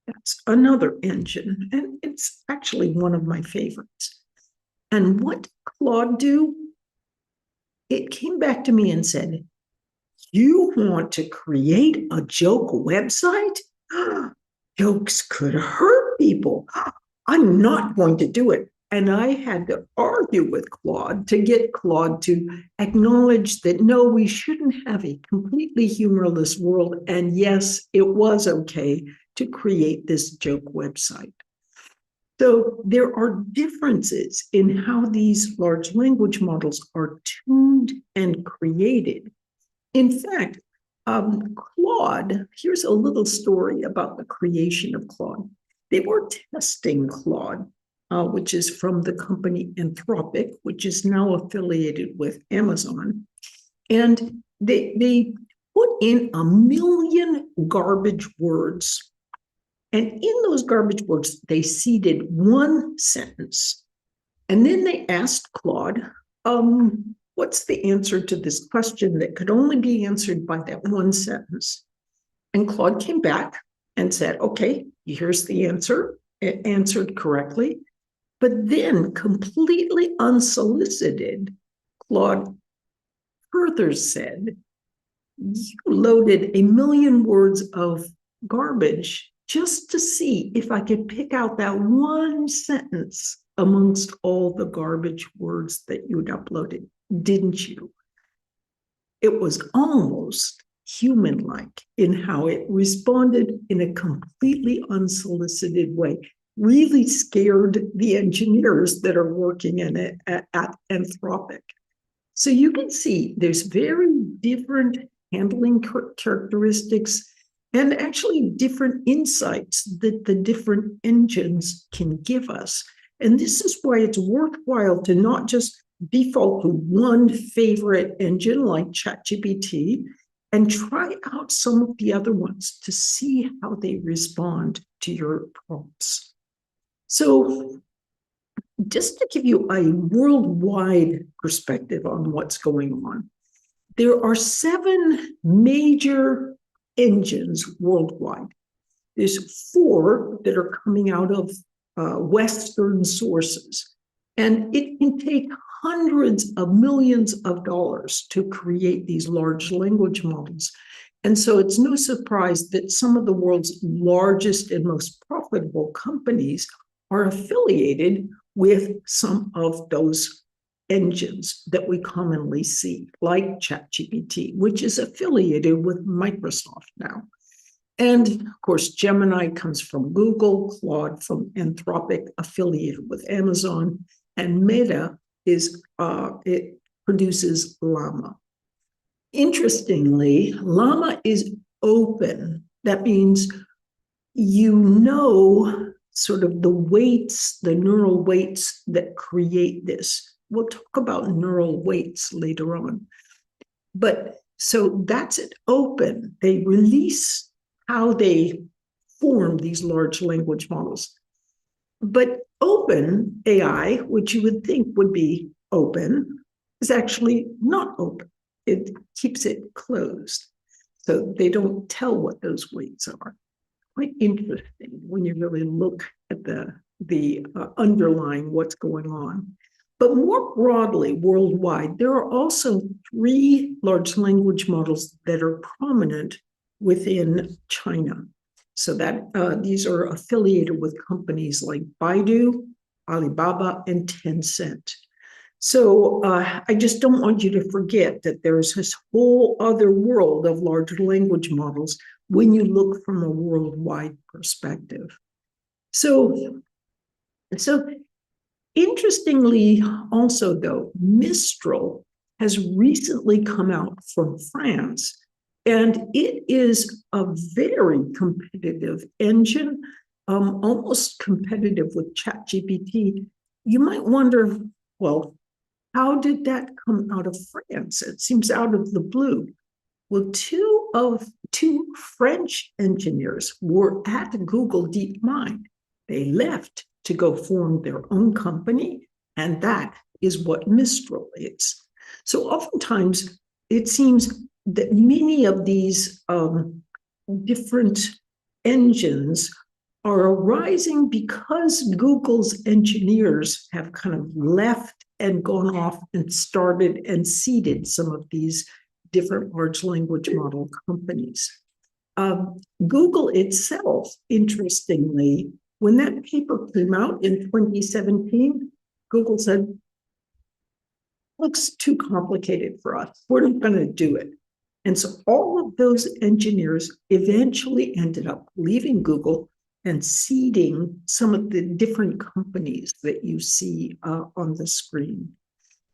[SPEAKER 7] That's another engine, and it's actually one of my favorites. And what did Claude do? It came back to me and said, "You want to create a joke website? Jokes could hurt people. I'm not going to do it." And I had to argue with Claude to get Claude to acknowledge that, no, we shouldn't have a completely humorless world. And yes, it was okay to create this joke website. So there are differences in how these large language models are tuned and created. In fact, Claude, here's a little story about the creation of Claude. They were testing Claude, which is from the company Anthropic, which is now affiliated with Amazon. And they put in 1 million garbage words. And in those garbage words, they seeded one sentence. And then they asked Claude, what's the answer to this question that could only be answered by that one sentence? And Claude came back and said, okay, here's the answer. It answered correctly. But then, completely unsolicited, Claude further said, you loaded 1 million words of garbage just to see if I could pick out that one sentence amongst all the garbage words that you'd uploaded, didn't you? It was almost human-like in how it responded in a completely unsolicited way. Really scared the engineers that are working in it at Anthropic. So you can see there's very different handling characteristics and actually different insights that the different engines can give us. And this is why it's worthwhile to not just default to one favorite engine like ChatGPT and try out some of the other ones to see how they respond to your prompts. So just to give you a worldwide perspective on what's going on, there are 7 major engines worldwide. There's 4 that are coming out of Western sources, and it can take hundreds of millions of dollars to create these large language models. And so it's no surprise that some of the world's largest and most profitable companies are affiliated with some of those engines that we commonly see, like ChatGPT, which is affiliated with Microsoft now. And of course, Gemini comes from Google, Claude from Anthropic, affiliated with Amazon, and Meta is it produces Llama. Interestingly, Llama is open. That means you know sort of the weights, the neural weights that create this. We'll talk about neural weights later on. But so that's it open. They release how they form these large language models. But open AI, which you would think would be open, is actually not open. It keeps it closed. So they don't tell what those weights are. Quite interesting when you really look at the underlying what's going on. But more broadly, worldwide, there are also 3 large language models that are prominent within China. So that these are affiliated with companies like Baidu, Alibaba, and Tencent. So I just don't want you to forget that there's this whole other world of large language models when you look from a worldwide perspective. So interestingly, also though, Mistral has recently come out from France, and it is a very competitive engine, almost competitive with ChatGPT. You might wonder, well, how did that come out of France? It seems out of the blue. Well, two French engineers were at Google DeepMind. They left to go form their own company, and that is what Mistral is. So oftentimes, it seems that many of these different engines are arising because Google's engineers have kind of left and gone off and started and seeded some of these different large language model companies. Google itself, interestingly, when that paper came out in 2017, Google said, looks too complicated for us. We're not going to do it. And so all of those engineers eventually ended up leaving Google and seeding some of the different companies that you see on the screen.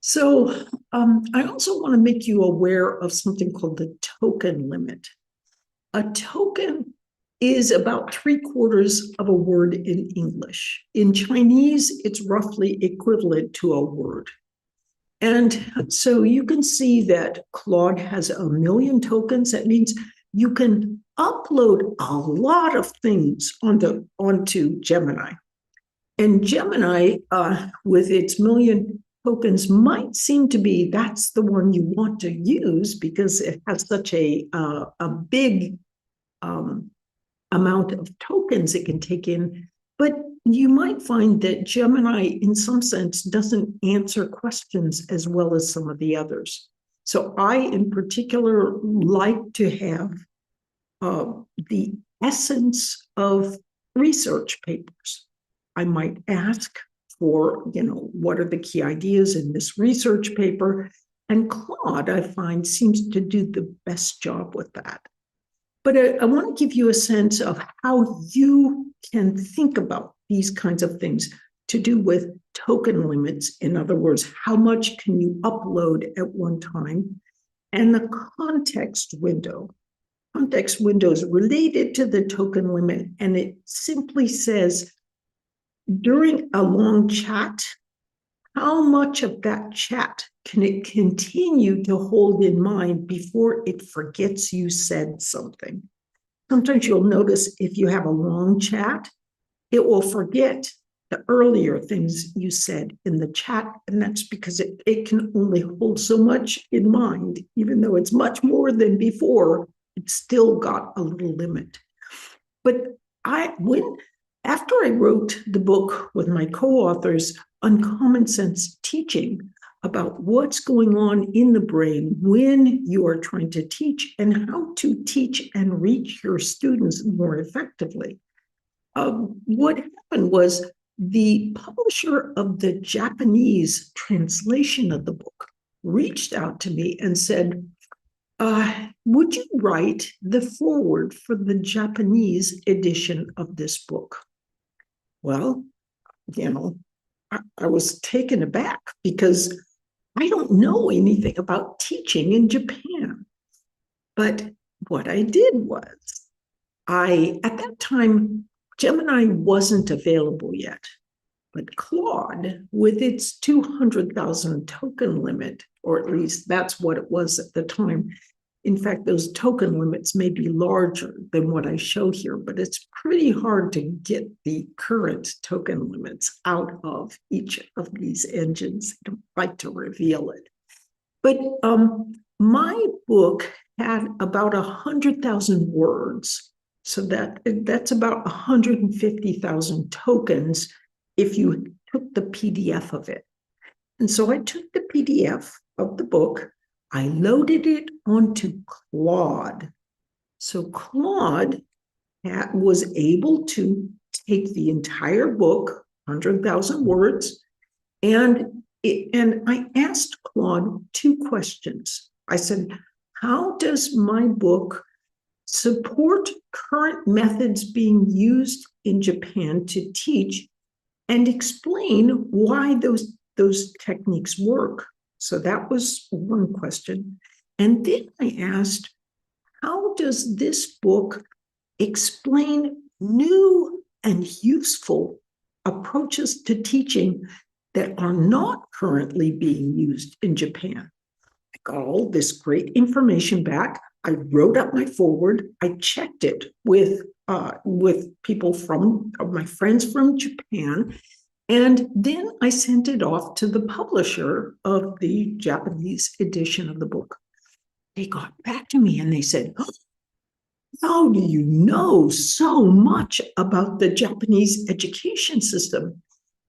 [SPEAKER 7] So I also want to make you aware of something called the token limit. A token is about 3/4 of a word in English. In Chinese, it's roughly equivalent to a word. And so you can see that Claude has 1 million tokens. That means you can upload a lot of things onto Gemini. And Gemini, with its 1 million tokens, might seem to be that's the one you want to use because it has such a big amount of tokens it can take in. But you might find that Gemini, in some sense, doesn't answer questions as well as some of the others. So I, in particular, like to have the essence of research papers. I might ask for, what are the key ideas in this research paper? And Claude, I find, seems to do the best job with that. But I want to give you a sense of how you can think about these kinds of things to do with token limits. In other words, how much can you upload at one time? And the context window. Context window is related to the token limit, and it simply says, during a long chat, how much of that chat can it continue to hold in mind before it forgets you said something? Sometimes you'll notice if you have a long chat, it will forget the earlier things you said in the chat, and that's because it can only hold so much in mind, even though it's much more than before, it's still got a little limit. But after I wrote the book with my co-authors, Uncommon Sense Teaching, about what's going on in the brain when you are trying to teach and how to teach and reach your students more effectively. What happened was the publisher of the Japanese translation of the book reached out to me and said, would you write the foreword for the Japanese edition of this book? Well, I was taken aback because I don't know anything about teaching in Japan. But what I did was, at that time, Gemini wasn't available yet. But Claude, with its 200,000 token limit, or at least that's what it was at the time. In fact, those token limits may be larger than what I show here, but it's pretty hard to get the current token limits out of each of these engines. I don't like to reveal it. But my book had about 100,000 words. So that's about 150,000 tokens if you took the PDF of it. And so I took the PDF of the book, I loaded it onto Claude. So Claude was able to take the entire book, 100,000 words, and I asked Claude 2 questions. I said, how does my book support current methods being used in Japan to teach, and explain why those techniques work? So that was one question. And then I asked, how does this book explain new and useful approaches to teaching that are not currently being used in Japan? I got all this great information back. I wrote up my foreword. I checked it with people from my friends from Japan. And then I sent it off to the publisher of the Japanese edition of the book. They got back to me and they said, oh, how do you know so much about the Japanese education system?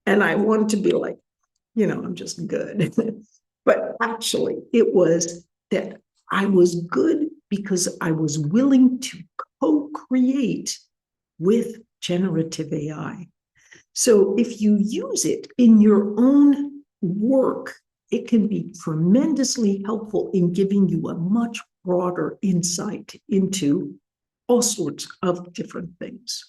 [SPEAKER 7] And I wanted to be like, I'm just good. But actually, it was that I was good because I was willing to co-create with generative AI. So if you use it in your own work, it can be tremendously helpful in giving you a much broader insight into all sorts of different things.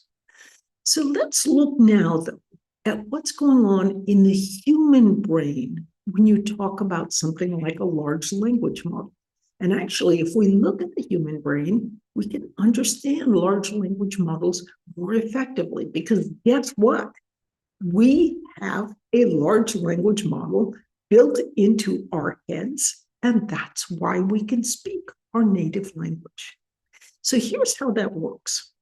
[SPEAKER 7] So let's look now, though, at what's going on in the human brain when you talk about something like a large language model. And actually, if we look at the human brain, we can understand large language models more effectively, because guess what? We have a large language model built into our heads, and that's why we can speak our native language. So here's how that works.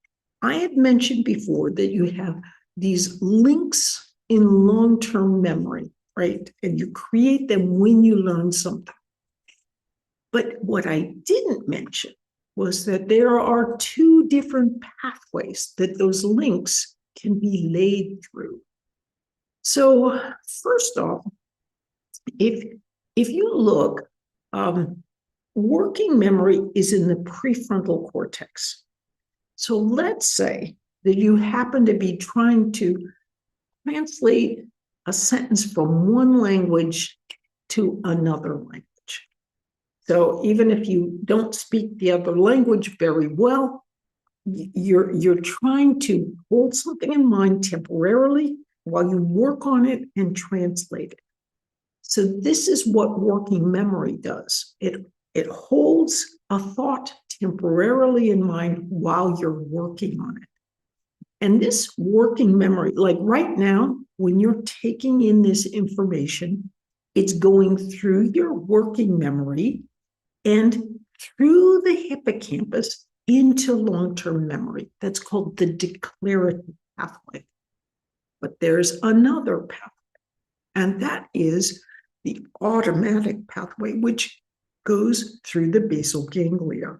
[SPEAKER 7] I had mentioned before that you have these links in long-term memory, right? And you create them when you learn something. But what I didn't mention was that there are two different pathways that those links can be laid through. So first off, if you look, working memory is in the prefrontal cortex. So let's say that you happen to be trying to translate a sentence from one language to another language. So even if you don't speak the other language very well, you're trying to hold something in mind temporarily while you work on it and translate it. So this is what working memory does. It holds a thought temporarily in mind while you're working on it. And this working memory, like right now, when you're taking in this information, it's going through your working memory and through the hippocampus into long-term memory. That's called the declarative pathway. But there's another pathway, and that is the automatic pathway, which goes through the basal ganglia.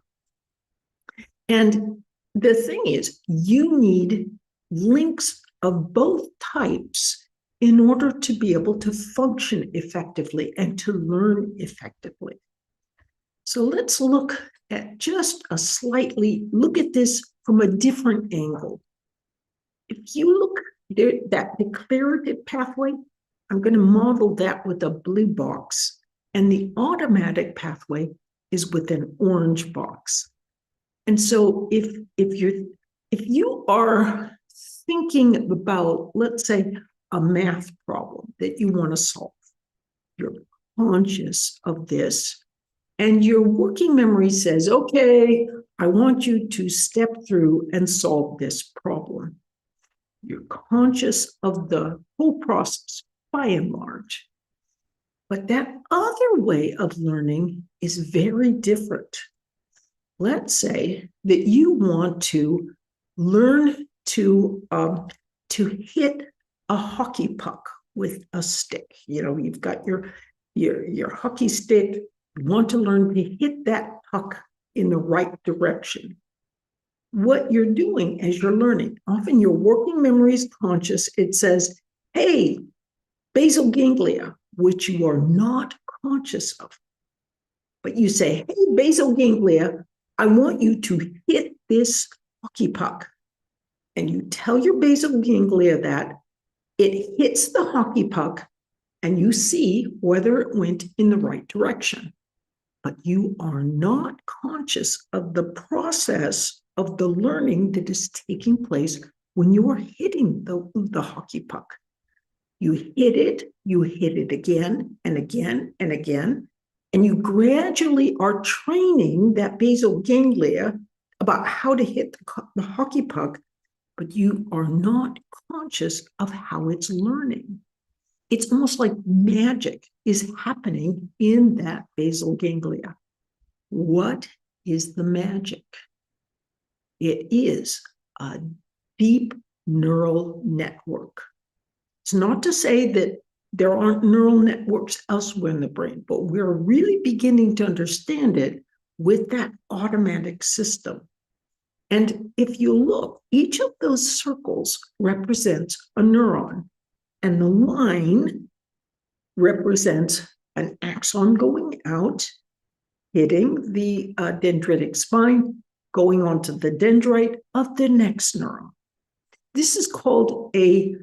[SPEAKER 7] And the thing is, you need links of both types in order to be able to function effectively and to learn effectively. So let's look at look at this from a different angle. If you look at that declarative pathway, I'm going to model that with a blue box, and the automatic pathway is with an orange box. And so if you are thinking about, let's say, a math problem that you want to solve, you're conscious of this, and your working memory says, okay, I want you to step through and solve this problem. You're conscious of the whole process by and large. But that other way of learning is very different. Let's say that you want to learn to hit a hockey puck with a stick. You know, you've got your hockey stick. You want to learn to hit that puck in the right direction. What you're doing as you're learning, often your working memory is conscious. It says, hey, basal ganglia, which you are not conscious of. But you say, hey, basal ganglia, I want you to hit this hockey puck. And you tell your basal ganglia that it hits the hockey puck, and you see whether it went in the right direction. But you are not conscious of the process of the learning that is taking place when you are hitting the hockey puck. You hit it again and again and again, and you gradually are training that basal ganglia about how to hit the hockey puck, but you are not conscious of how it's learning. It's almost like magic is happening in that basal ganglia. What is the magic? It is a deep neural network. It's not to say that there aren't neural networks elsewhere in the brain, but we're really beginning to understand it with that automatic system. And if you look, each of those circles represents a neuron, and the line represents an axon going out, hitting the dendritic spine, going onto the dendrite of the next neuron. This is called a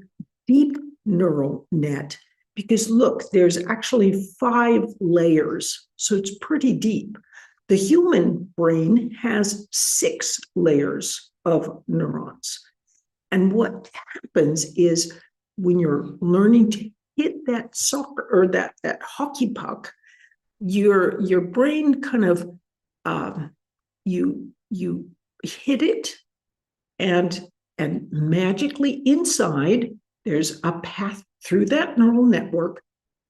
[SPEAKER 7] deep neural net because, look, there's actually 5 layers, so it's pretty deep. The human brain has 6 layers of neurons. And what happens is when you're learning to hit that soccer or that hockey puck, your brain kind of you hit it, and magically inside there's a path through that neural network,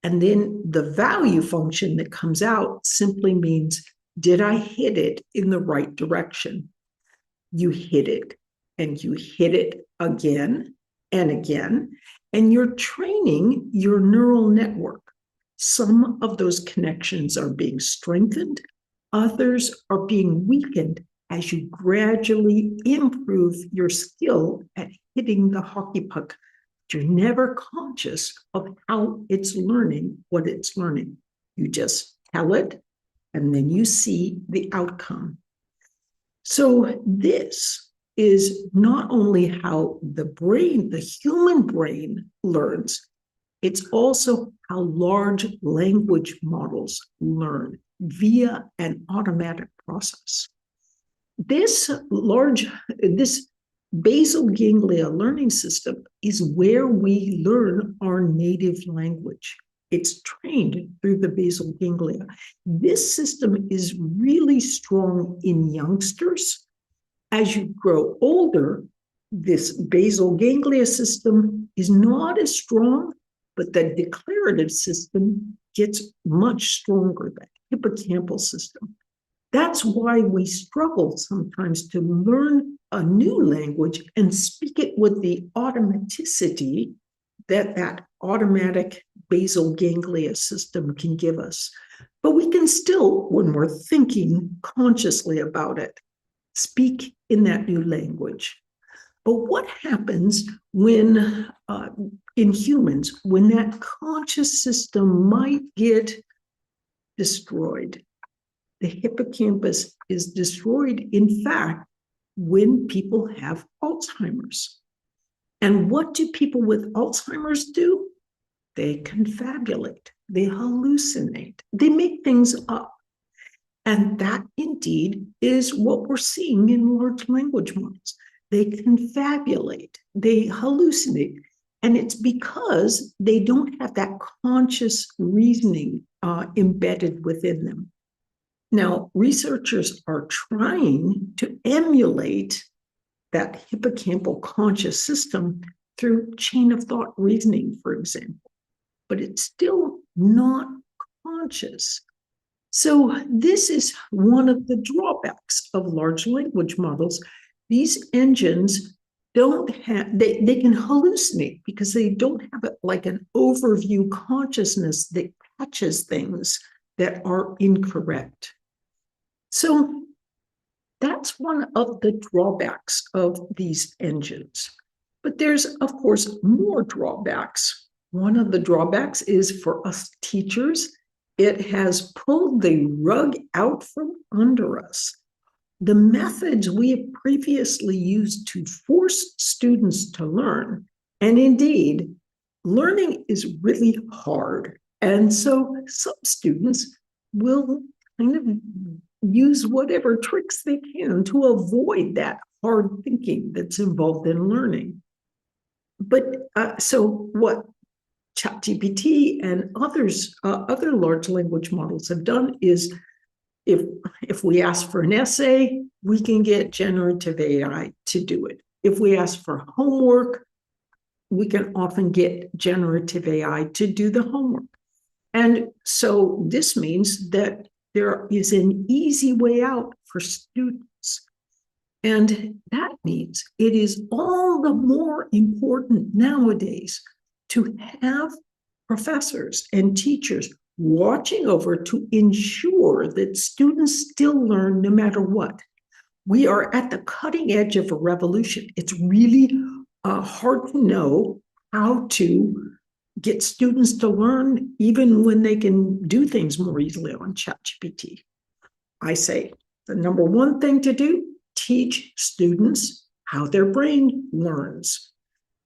[SPEAKER 7] and then the value function that comes out simply means, did I hit it in the right direction? You hit it, and you hit it again and again, and you're training your neural network. Some of those connections are being strengthened, others are being weakened as you gradually improve your skill at hitting the hockey puck. You're never conscious of how it's learning what it's learning. You just tell it, and then you see the outcome. So this is not only how the brain, the human brain, learns, it's also how large language models learn via an automatic process. This basal ganglia learning system is where we learn our native language. It's trained through the basal ganglia. This system is really strong in youngsters. As you grow older, this basal ganglia system is not as strong, but the declarative system gets much stronger, that hippocampal system. That's why we struggle sometimes to learn a new language and speak it with the automaticity that automatic basal ganglia system can give us. But we can still, when we're thinking consciously about it, speak in that new language. But what happens when, in humans, when that conscious system might get destroyed? The hippocampus is destroyed, in fact, when people have Alzheimer's. And what do people with Alzheimer's do? They confabulate, they hallucinate, they make things up. And that indeed is what we're seeing in large language models. They confabulate, they hallucinate, and it's because they don't have that conscious reasoning embedded within them. Now, researchers are trying to emulate that hippocampal conscious system through chain of thought reasoning, for example, but it's still not conscious. So this is one of the drawbacks of large language models. These engines don't have, they can hallucinate because they don't have like an overview consciousness that catches things that are incorrect. So that's one of the drawbacks of these engines. But there's, of course, more drawbacks. One of the drawbacks is for us teachers, it has pulled the rug out from under us. The methods we have previously used to force students to learn, and indeed, learning is really hard. And so some students will kind of use whatever tricks they can to avoid that hard thinking that's involved in learning. But so what ChatGPT and other large language models have done is, if we ask for an essay, we can get generative AI to do it. If we ask for homework, we can often get generative AI to do the homework. And so this means that there is an easy way out for students. And that means it is all the more important nowadays to have professors and teachers watching over to ensure that students still learn no matter what. We are at the cutting edge of a revolution. It's really hard to know how to get students to learn even when they can do things more easily on ChatGPT. I say the number one thing to do, teach students how their brain learns.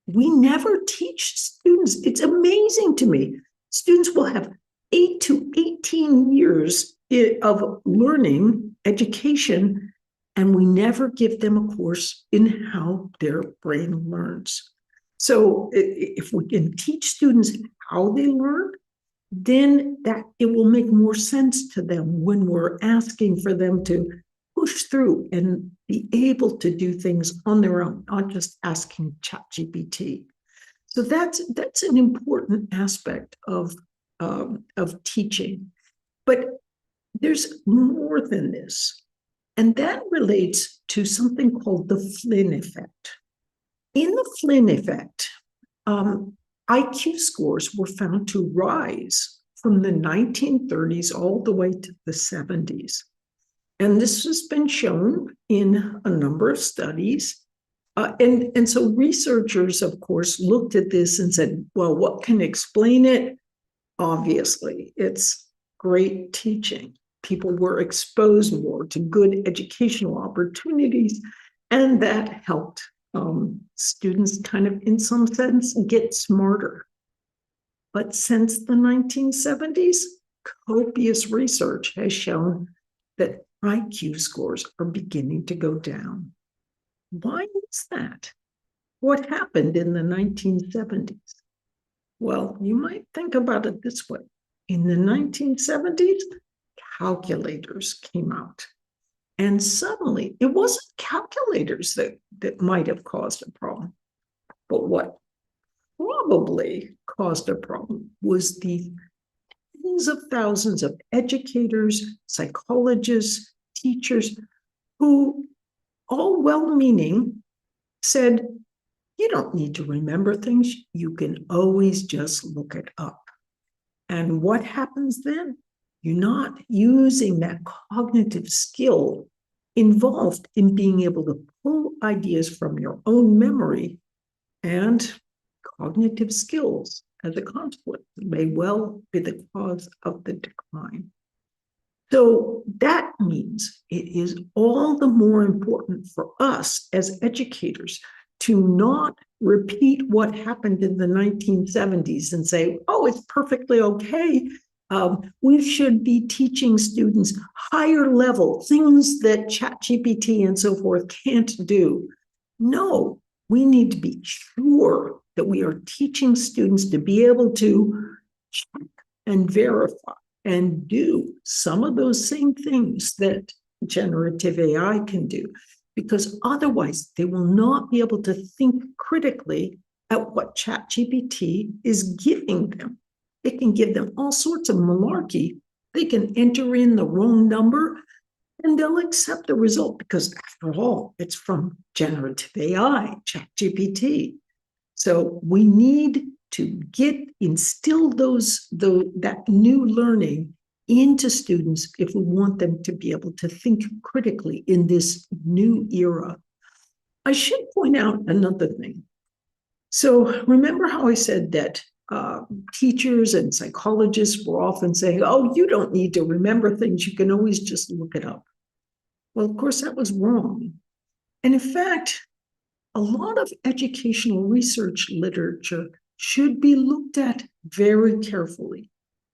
[SPEAKER 7] We never teach students. It's amazing to me. Students will have 8 to 18 years of learning, education, and we never give them a course in how their brain learns. So if we can teach students how they learn, then that it will make more sense to them when we're asking for them to push through and be able to do things on their own, not just asking ChatGPT. So that's an important aspect of teaching. But there's more than this, and that relates to something called the Flynn effect. In the Flynn effect, IQ scores were found to rise from the 1930s all the way to the 70s. And this has been shown in a number of studies. And so researchers, of course, looked at this and said, well, what can explain it? Obviously, it's great teaching. People were exposed more to good educational opportunities, and that helped students kind of, in some sense, get smarter. But since the 1970s, copious research has shown that IQ scores are beginning to go down. Why is that? What happened in the 1970s? Well, you might think about it this way. In the 1970s, calculators came out. And suddenly, it wasn't calculators that might have caused a problem. But what probably caused a problem was the tens of thousands of educators, psychologists, teachers, who, all well-meaning, said, you don't need to remember things. You can always just look it up. And what happens then? You're not using that cognitive skill involved in being able to pull ideas from your own memory, and cognitive skills as a consequence may well be the cause of the decline. So that means it is all the more important for us as educators to not repeat what happened in the 1970s and say, oh, it's perfectly okay. We should be teaching students higher level things that ChatGPT and so forth can't do. No, we need to be sure that we are teaching students to be able to check and verify and do some of those same things that generative AI can do, because otherwise they will not be able to think critically at what ChatGPT is giving them. It can give them all sorts of malarkey. They can enter in the wrong number and they'll accept the result because, after all, it's from generative AI, ChatGPT. So we need to instill that new learning into students if we want them to be able to think critically in this new era. I should point out another thing. So remember how I said that teachers and psychologists were often saying, oh, you don't need to remember things, you can always just look it up. Well, of course, that was wrong. And in fact, a lot of educational research literature should be looked at very carefully.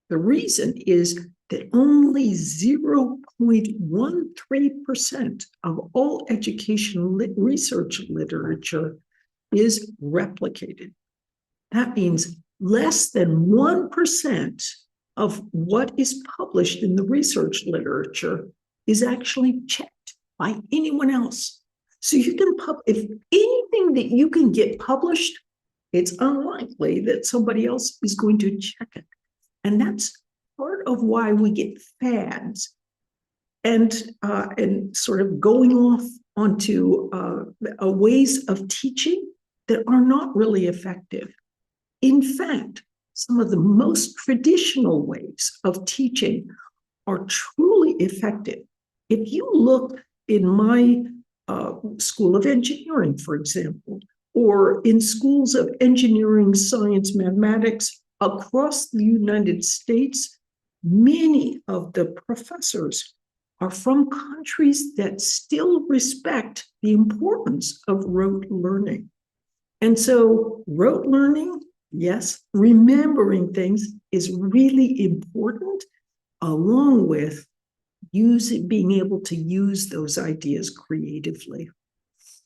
[SPEAKER 7] The reason is that only 0.13% of all educational research literature is replicated. That means less than 1% of what is published in the research literature is actually checked by anyone else. So you can if anything that you can get published, it's unlikely that somebody else is going to check it. And that's part of why we get fads and sort of going off onto ways of teaching that are not really effective. In fact, some of the most traditional ways of teaching are truly effective. If you look in my School of Engineering, for example, or in schools of engineering, science, mathematics across the United States, many of the professors are from countries that still respect the importance of rote learning. And so rote learning, yes, remembering things is really important, along with being able to use those ideas creatively.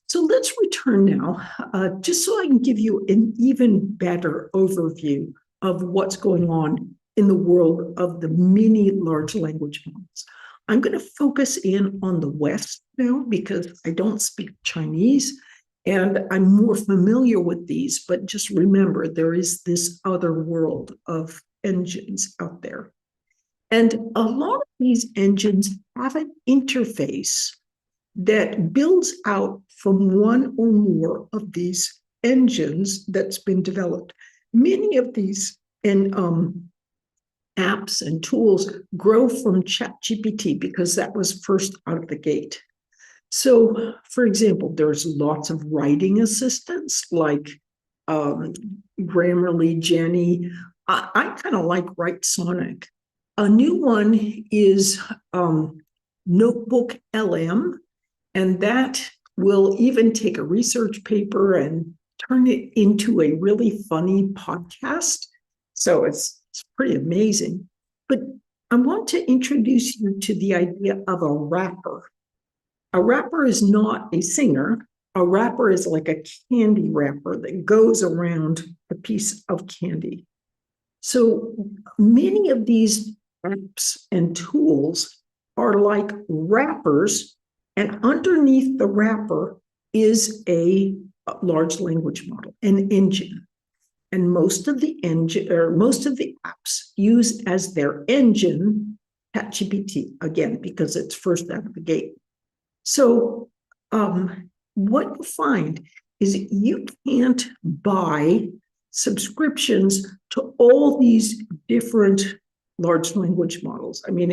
[SPEAKER 7] So let's return now, just so I can give you an even better overview of what's going on in the world of the many large language models. I'm going to focus in on the West now because I don't speak Chinese and I'm more familiar with these, but just remember there is this other world of engines out there. And a lot of these engines have an interface that builds out from one or more of these engines that's been developed. Many of these apps and tools grow from ChatGPT because that was first out of the gate. So, for example, there's lots of writing assistants like Grammarly, Jenny. I kind of like Writesonic. A new one is Notebook LM, and that will even take a research paper and turn it into a really funny podcast. So it's pretty amazing. But I want to introduce you to the idea of a rapper. A rapper is not a singer. A rapper is like a candy wrapper that goes around a piece of candy. So many of these apps and tools are like wrappers, and underneath the wrapper is a large language model, an engine. And most of the apps use as their engine ChatGPT, again, because it's first out of the gate. So what you find is you can't buy subscriptions to all these different large language models. I mean,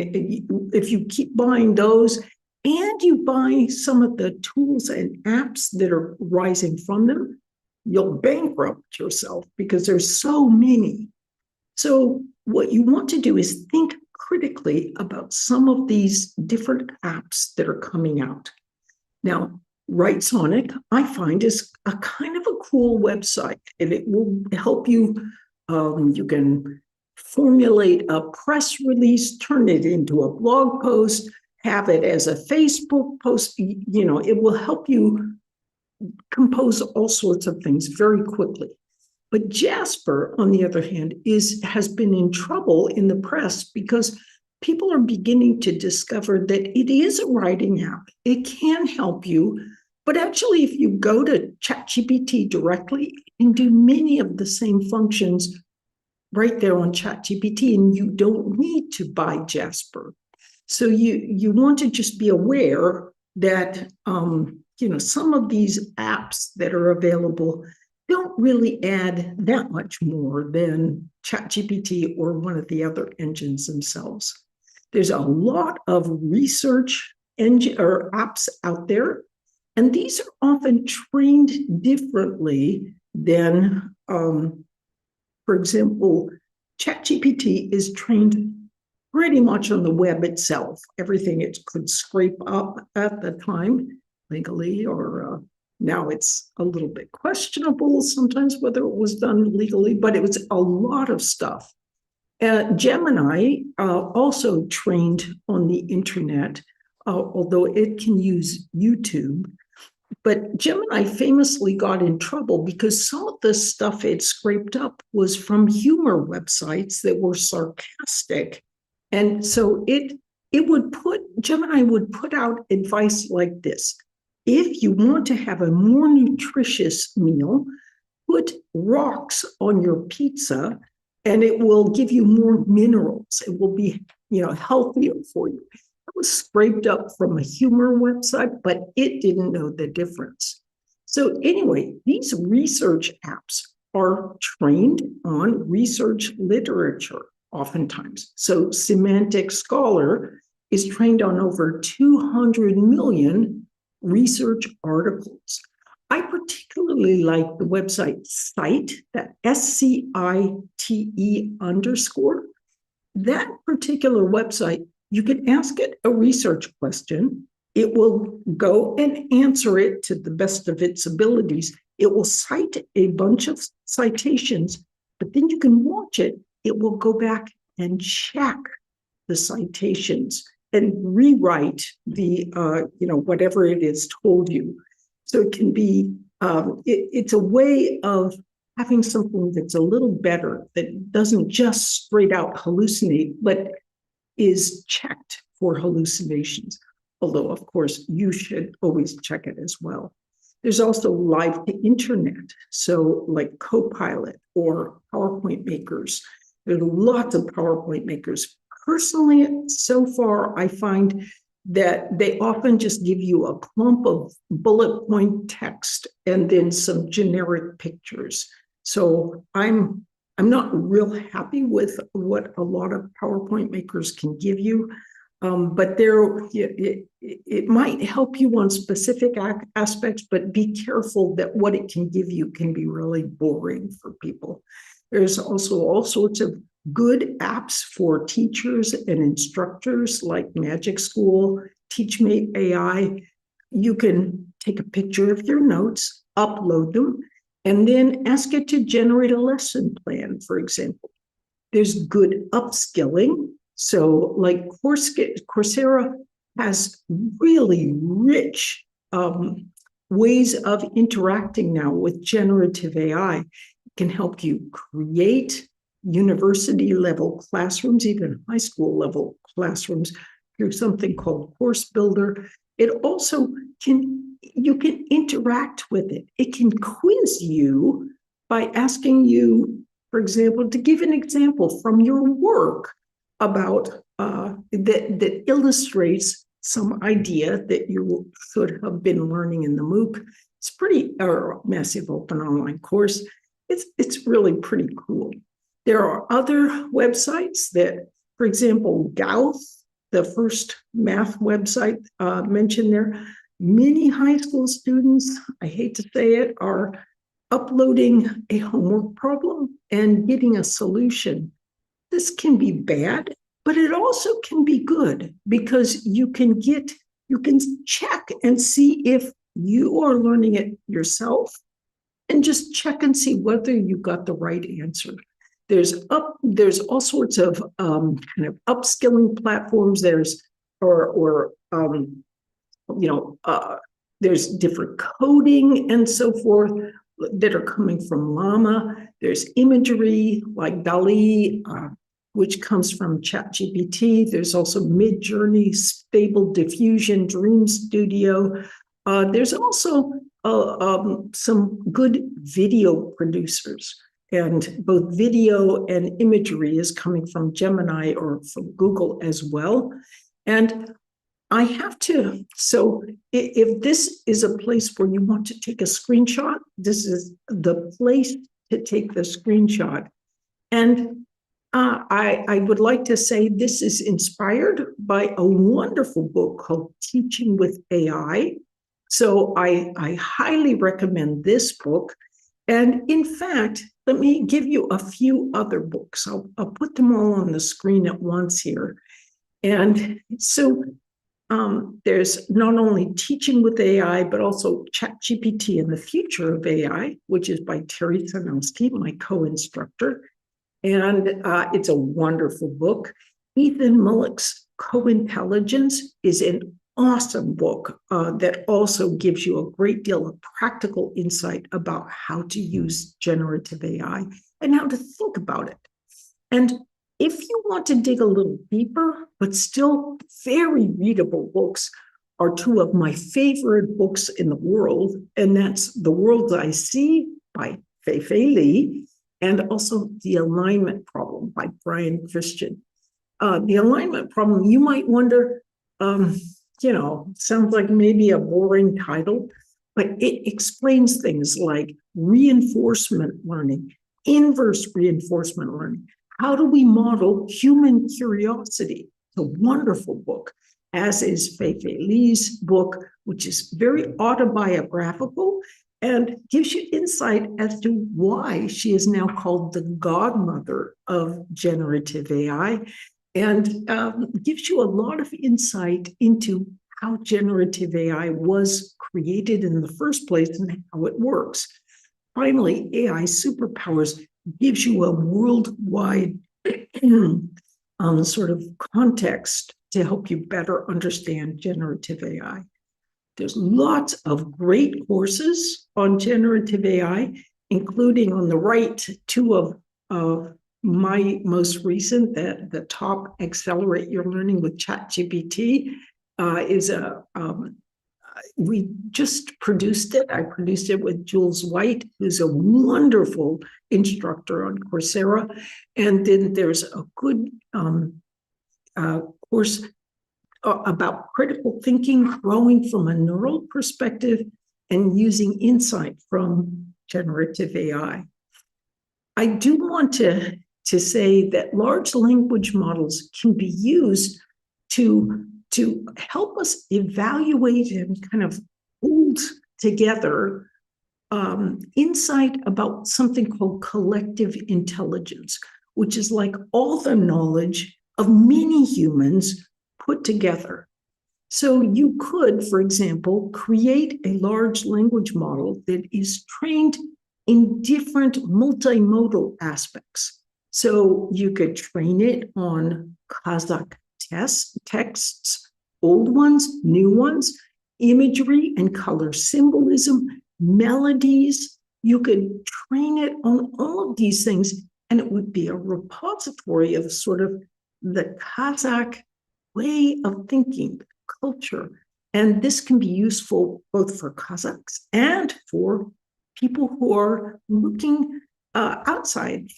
[SPEAKER 7] if you keep buying those and you buy some of the tools and apps that are rising from them, you'll bankrupt yourself because there's so many. So what you want to do is think critically about some of these different apps that are coming out. Now, Writesonic, I find, is a kind of a cool website, and it will help you. You can formulate a press release, turn it into a blog post, have it as a Facebook post. You know, it will help you compose all sorts of things very quickly. But Jasper, on the other hand, has been in trouble in the press because people are beginning to discover that it is a writing app. It can help you, but actually, if you go to ChatGPT directly, it can do many of the same functions right there on ChatGPT, and you don't need to buy Jasper. So you want to just be aware that some of these apps that are available don't really add that much more than ChatGPT or one of the other engines themselves. There's a lot of research engine or apps out there, and these are often trained differently than, for example, ChatGPT is trained pretty much on the web itself. Everything it could scrape up at the time legally, or now it's a little bit questionable sometimes whether it was done legally, but it was a lot of stuff. Gemini also trained on the internet, although it can use YouTube. But Gemini famously got in trouble because some of the stuff it scraped up was from humor websites that were sarcastic. And so Gemini would put out advice like this. If you want to have a more nutritious meal, put rocks on your pizza and it will give you more minerals. It will be, healthier for you. It was scraped up from a humor website, but it didn't know the difference. So anyway, these research apps are trained on research literature oftentimes. So Semantic Scholar is trained on over 200 million research articles. I particularly like the website Cite, that SCITE _ that particular website. You can ask it a research question. It will go and answer it to the best of its abilities. It will cite a bunch of citations, but then you can watch it. It will go back and check the citations and rewrite the, whatever it is told you. So it can be, it's a way of having something that's a little better, that doesn't just straight out hallucinate, but is checked for hallucinations. Although, of course, you should always check it as well. There's also live to internet, so like Copilot or PowerPoint makers. There's lots of PowerPoint makers. Personally, so far, I find that they often just give you a clump of bullet point text and then some generic pictures. So I'm not real happy with what a lot of PowerPoint makers can give you. But it might help you on specific aspects, but be careful that what it can give you can be really boring for people. There's also all sorts of good apps for teachers and instructors like Magic School, TeachMate AI. You can take a picture of your notes, upload them, and then ask it to generate a lesson plan, for example. There's good upskilling. So like Coursera has really rich ways of interacting now with generative AI. It can help you create university level classrooms, even high school level classrooms through something called Course Builder. It also you can interact with it. It can quiz you by asking you, for example, to give an example from your work about that illustrates some idea that you should have been learning in the MOOC. It's pretty, or massive open online course. It's really pretty cool. There are other websites that, for example, Gauth, the first math website mentioned there, many high school students, I hate to say it, are uploading a homework problem and getting a solution. This can be bad, but it also can be good because you can check and see if you are learning it yourself and just check and see whether you got the right answer. There's all sorts of kind of upskilling platforms. There's there's different coding and so forth that are coming from Llama. There's imagery like DALL-E, which comes from ChatGPT. There's also Midjourney, Stable Diffusion, Dream Studio. There's also some good video producers, and both video and imagery is coming from Gemini or from Google as well. And I have to, so if this is a place where you want to take a screenshot, this is the place to take the screenshot. And I would like to say this is inspired by a wonderful book called Teaching with AI. So I highly recommend this book. And in fact, let me give you a few other books. I'll put them all on the screen at once here. And so there's not only Teaching with AI, but also ChatGPT and the Future of AI, which is by Terry Sanowski, my co-instructor. And it's a wonderful book. Ethan Mullick's Co-Intelligence is an awesome book that also gives you a great deal of practical insight about how to use generative AI and how to think about it. And if you want to dig a little deeper, but still very readable books, are two of my favorite books in the world, and that's The Worlds I See by Fei-Fei Li, and also The Alignment Problem by Brian Christian. The alignment problem, you might wonder, sounds like maybe a boring title, but it explains things like reinforcement learning, inverse reinforcement learning. How do we model human curiosity? It's a wonderful book, as is Fei-Fei Li's book, which is very autobiographical and gives you insight as to why she is now called the godmother of generative AI, and gives you a lot of insight into how generative AI was created in the first place and how it works. Finally, AI Superpowers gives you a worldwide sort of context to help you better understand generative AI. There's lots of great courses on generative AI, including on the right, two of my most recent, that the top Accelerate Your Learning with ChatGPT is we just produced it. I produced it with Jules White, who's a wonderful instructor on Coursera. And then there's a good course about critical thinking, growing from a neural perspective and using insight from generative AI. I do want to say that large language models can be used to help us evaluate and kind of hold together insight about something called collective intelligence, which is like all the knowledge of many humans put together. So you could, for example, create a large language model that is trained in different multimodal aspects. So you could train it on Kazakh texts, old ones, new ones, imagery and color symbolism, melodies. You could train it on all of these things, and it would be a repository of sort of the Kazakh way of thinking, culture. And this can be useful both for Kazakhs and for people who are looking outside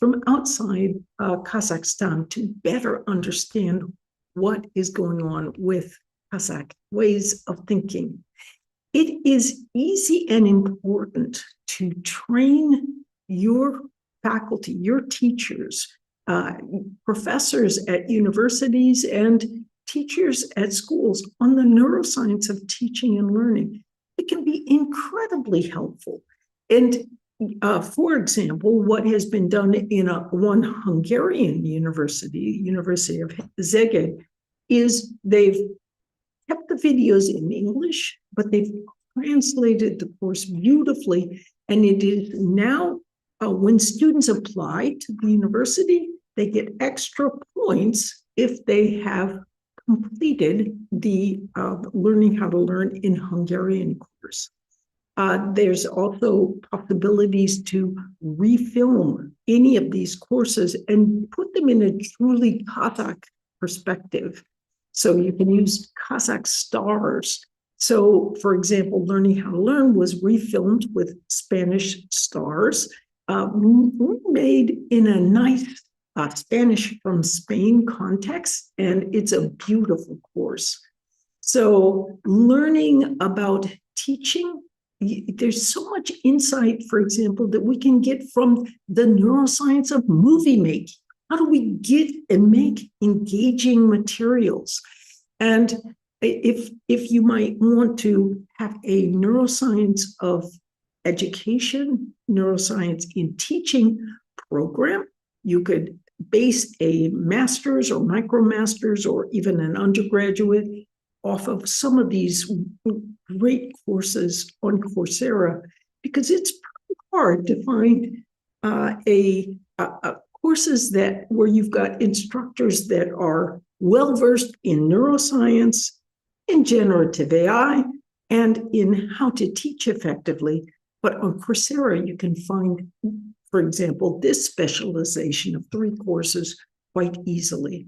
[SPEAKER 7] Kazakhstan to better understand what is going on with Kazakh ways of thinking. It is easy and important to train your faculty, your teachers, professors at universities and teachers at schools on the neuroscience of teaching and learning. It can be incredibly helpful. And for example, what has been done in one Hungarian university, University of Szeged, is they've kept the videos in English, but they've translated the course beautifully. And it is now, when students apply to the university, they get extra points if they have completed the Learning How to Learn in Hungarian course. There's also possibilities to refilm any of these courses and put them in a truly Kazakh perspective. So you can use Kazakh stars. So, for example, Learning How to Learn was refilmed with Spanish stars, made in a nice Spanish from Spain context, and it's a beautiful course. So learning about teaching, there's so much insight, for example, that we can get from the neuroscience of movie making. How do we get and make engaging materials? And if you might want to have a neuroscience of education, neuroscience in teaching program, you could base a master's or micromasters or even an undergraduate off of some of these great courses on Coursera, because it's pretty hard to find courses where you've got instructors that are well-versed in neuroscience, in generative AI, and in how to teach effectively. But on Coursera, you can find, for example, this specialization of 3 courses quite easily.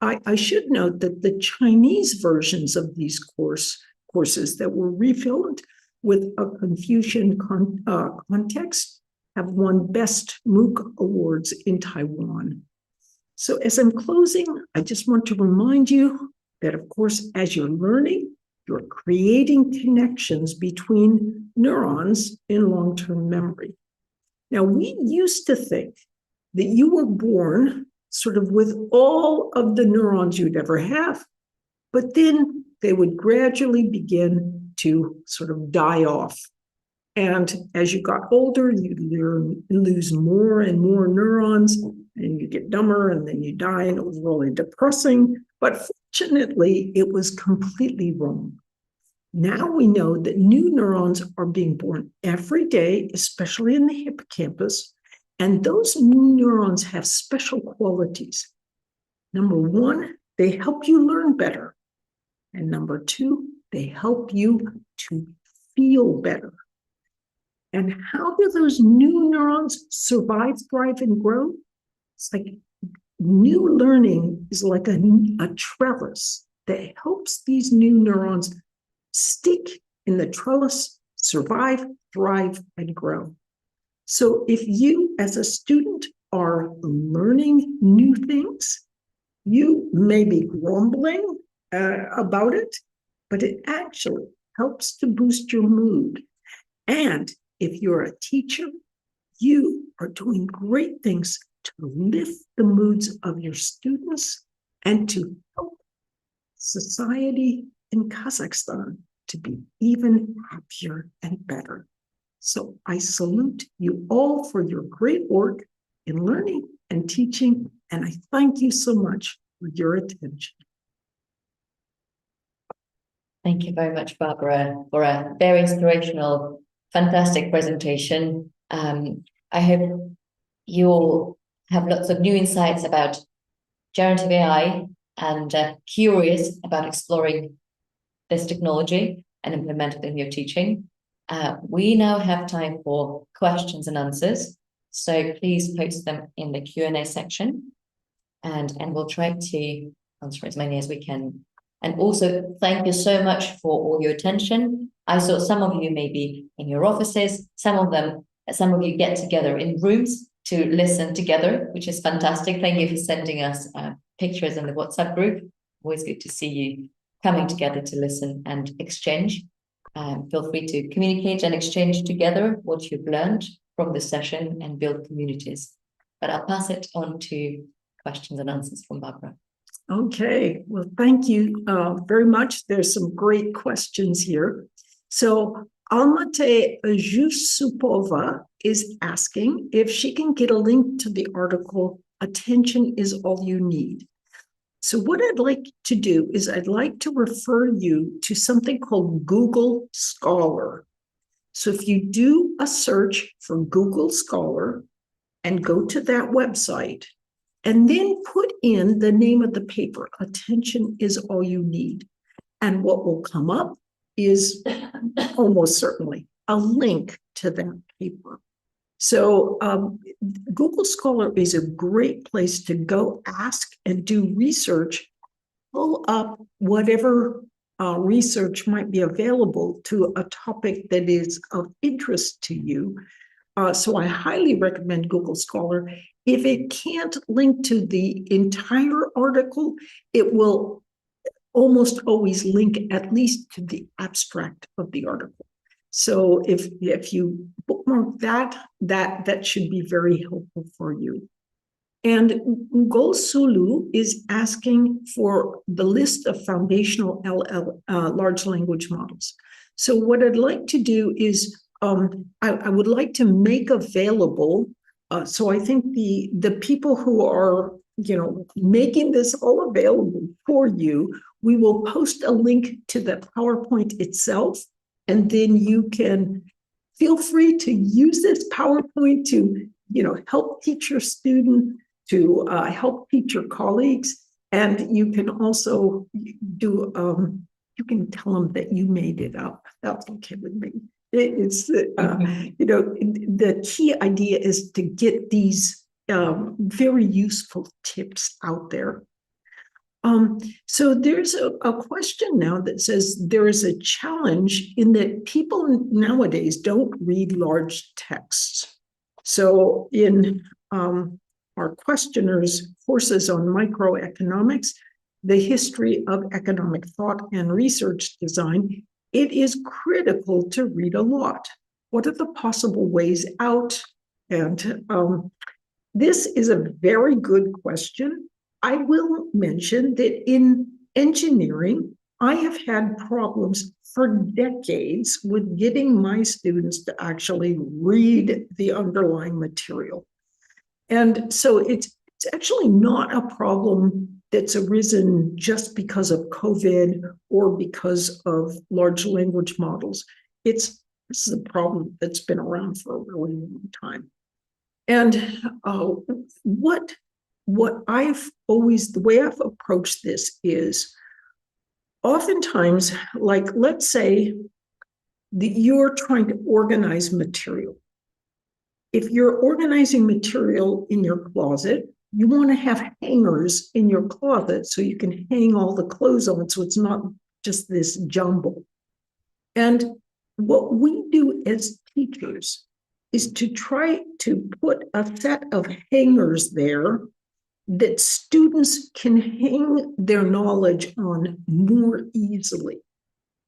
[SPEAKER 7] I should note that the Chinese versions of these courses that were refilmed with a Confucian context have won Best MOOC awards in Taiwan. So as I'm closing, I just want to remind you that, of course, as you're learning, you're creating connections between neurons in long-term memory. Now, we used to think that you were born sort of with all of the neurons you'd ever have, but then they would gradually begin to sort of die off. And as you got older, you lose more and more neurons, and you get dumber, and then you die, and it was really depressing. But fortunately, it was completely wrong. Now we know that new neurons are being born every day, especially in the hippocampus, and those new neurons have special qualities. Number 1, they help you learn better. And number 2, they help you to feel better. And how do those new neurons survive, thrive, and grow? It's like new learning is like a trellis that helps these new neurons stick in the trellis, survive, thrive, and grow. So if you as a student are learning new things, you may be grumbling about it, but it actually helps to boost your mood. And if you're a teacher, you are doing great things to lift the moods of your students and to help society in Kazakhstan to be even happier and better. So I salute you all for your great work in learning and teaching, and I thank you so much for your attention.
[SPEAKER 6] Thank you very much, Barbara, for a very inspirational, fantastic presentation. I hope you all have lots of new insights about generative AI and curious about exploring this technology and implement it in your teaching. We now have time for questions and answers, so please post them in the Q&A section, and we'll try to answer as many as we can. And also, thank you so much for all your attention. I saw some of you maybe in your offices, some of you get together in rooms to listen together, which is fantastic. Thank you for sending us pictures in the WhatsApp group. Always good to see you coming together to listen and exchange. Feel free to communicate and exchange together what you've learned from the session and build communities. But I'll pass it on to questions and answers from Barbara.
[SPEAKER 7] Okay, well, thank you very much. There's some great questions here. So Almate Jusupova is asking if she can get a link to the article, Attention is All You Need. So what I'd like to do is I'd like to refer you to something called Google Scholar. So if you do a search for Google Scholar and go to that website, and then put in the name of the paper, Attention is All You Need. And what will come up is almost certainly a link to that paper. So Google Scholar is a great place to go ask and do research, pull up whatever research might be available to a topic that is of interest to you. So I highly recommend Google Scholar. If it can't link to the entire article, it will almost always link at least to the abstract of the article. So if you bookmark that should be very helpful for you. And Golsulu is asking for the list of foundational large language models. So what I'd like to do is I would like to make available. So I think the people who are, making this all available for you, we will post a link to the PowerPoint itself, and then you can feel free to use this PowerPoint to, help teach your student, to help teach your colleagues, and you can also do, you can tell them that you made it up. That's okay with me. It's, the key idea is to get these very useful tips out there. So there's a question now that says there is a challenge in that people nowadays don't read large texts. So in our questioner's courses on microeconomics, the history of economic thought and research design, it is critical to read a lot. What are the possible ways out? And this is a very good question. I will mention that in engineering, I have had problems for decades with getting my students to actually read the underlying material. And so it's actually not a problem that's arisen just because of COVID or because of large language models. This is a problem that's been around for a really long time. And the way I've approached this is oftentimes, like, let's say you're trying to organize material. If you're organizing material in your closet, you want to have hangers in your closet so you can hang all the clothes on, so it's not just this jumble. And what we do as teachers is to try to put a set of hangers there that students can hang their knowledge on more easily.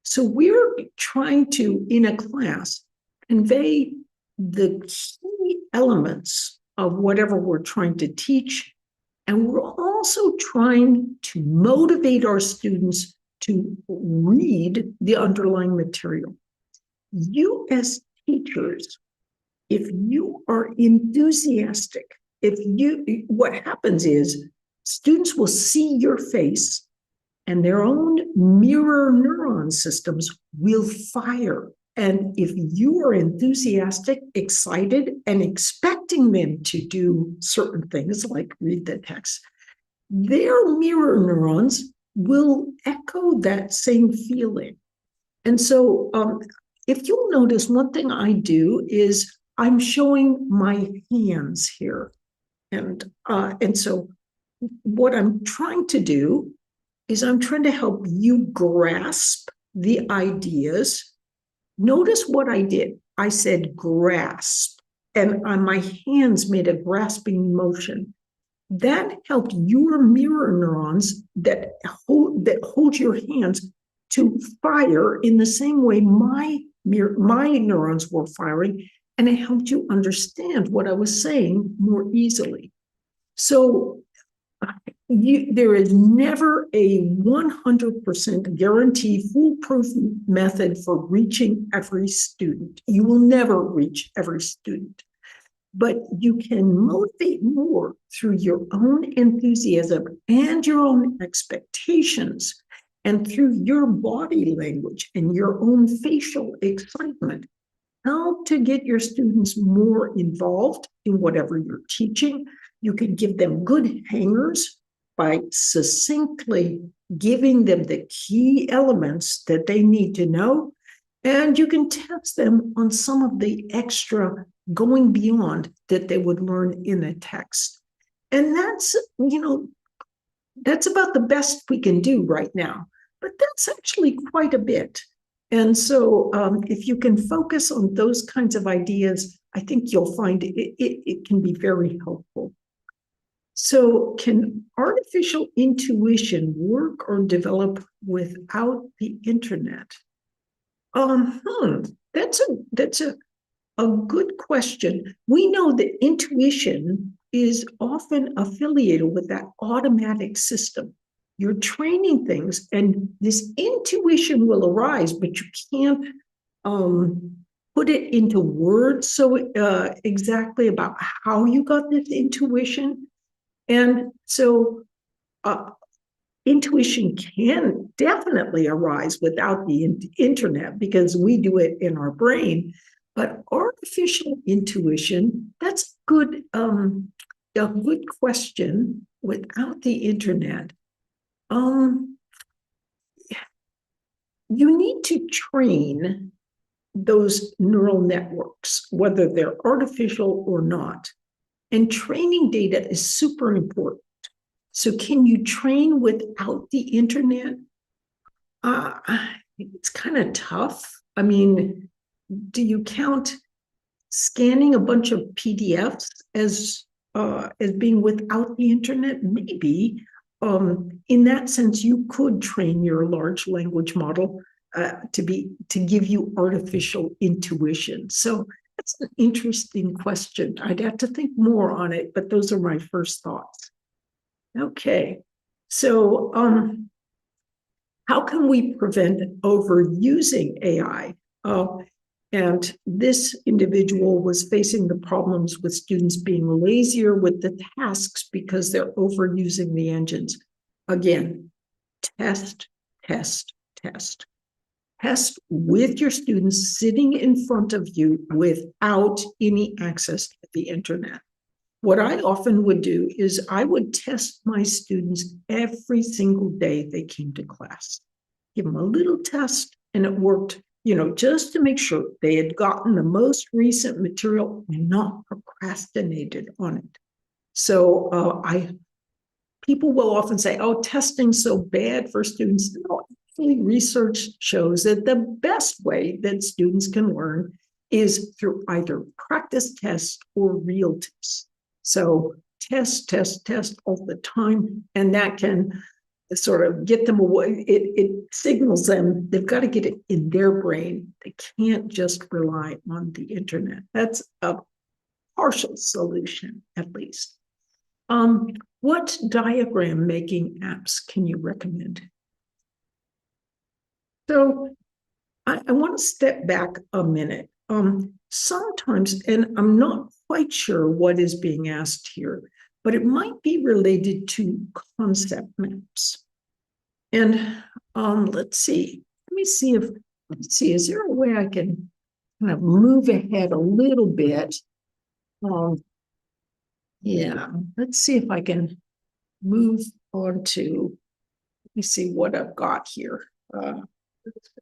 [SPEAKER 7] So we're trying to, in a class, convey the key elements of whatever we're trying to teach. And we're also trying to motivate our students to read the underlying material. You as teachers, if you are enthusiastic, what happens is students will see your face and their own mirror neuron systems will fire. And if you are enthusiastic, excited, and expecting them to do certain things like read the text, their mirror neurons will echo that same feeling. And so if you'll notice, one thing I do is I'm showing my hands here. And so what I'm trying to do is I'm trying to help you grasp the ideas. Notice what I did. I said grasp, and on my hands made a grasping motion. That helped your mirror neurons that hold your hands to fire in the same way my neurons were firing, and it helped you understand what I was saying more easily. So there is never a 100% guaranteed foolproof method for reaching every student. You will never reach every student, but you can motivate more through your own enthusiasm and your own expectations, and through your body language and your own facial excitement. Help to get your students more involved in whatever you're teaching. You can give them good hangers by succinctly giving them the key elements that they need to know. And you can test them on some of the extra going beyond that they would learn in a text. And that's about the best we can do right now. But that's actually quite a bit. And so if you can focus on those kinds of ideas, I think you'll find it can be very helpful. So can artificial intuition work or develop without the internet? That's a good question. We know that intuition is often affiliated with that automatic system. You're training things and this intuition will arise, but you can't put it into words so exactly about how you got this intuition. And so intuition can definitely arise without the internet because we do it in our brain. But artificial intuition, that's good, a good question without the internet. You need to train those neural networks, whether they're artificial or not. And training data is super important. So can you train without the internet? It's kind of tough. I mean, do you count scanning a bunch of PDFs as being without the internet? Maybe. In that sense, you could train your large language model to give you artificial intuition. So that's an interesting question. I'd have to think more on it, but those are my first thoughts. Okay, so how can we prevent overusing AI? And this individual was facing the problems with students being lazier with the tasks because they're overusing the engines. Again, test, test, test. Test with your students sitting in front of you without any access to the internet. What I often would do is I would test my students every single day they came to class. Give them a little test, and it worked just to make sure they had gotten the most recent material and not procrastinated on it. So people will often say, oh, testing's so bad for students. No, actually, research shows that the best way that students can learn is through either practice tests or real tests. So test all the time, and that can sort of get them away. It signals them they've got to get it in their brain. They can't just rely on the internet. That's a partial solution, at least. What diagram making apps can you recommend? So I want to step back a minute. Sometimes, and I'm not quite sure what is being asked here, but it might be related to concept maps. And let's see. Let's see, is there a way I can kind of move ahead a little bit? Yeah, let's see if I can move on to, let me see what I've got here.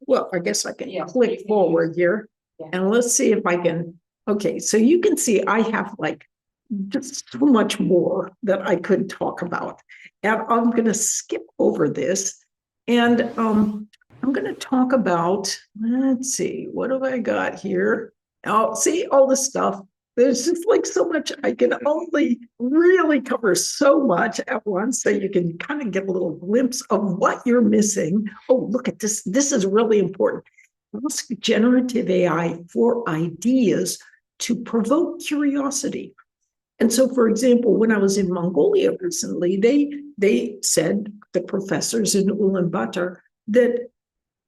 [SPEAKER 7] Well, I guess I can click forward here, and let's see if I can. Okay, so you can see I have like just so much more that I could talk about. And I'm going to skip over this, and I'm going to talk about, let's see, what have I got here? Oh, see all the stuff. There's just like so much. I can only really cover so much at once, so you can kind of get a little glimpse of what you're missing. Oh, look at this. This is really important. Ask generative AI for ideas to provoke curiosity. And so, for example, when I was in Mongolia recently, they said, the professors in Ulaanbaatar, that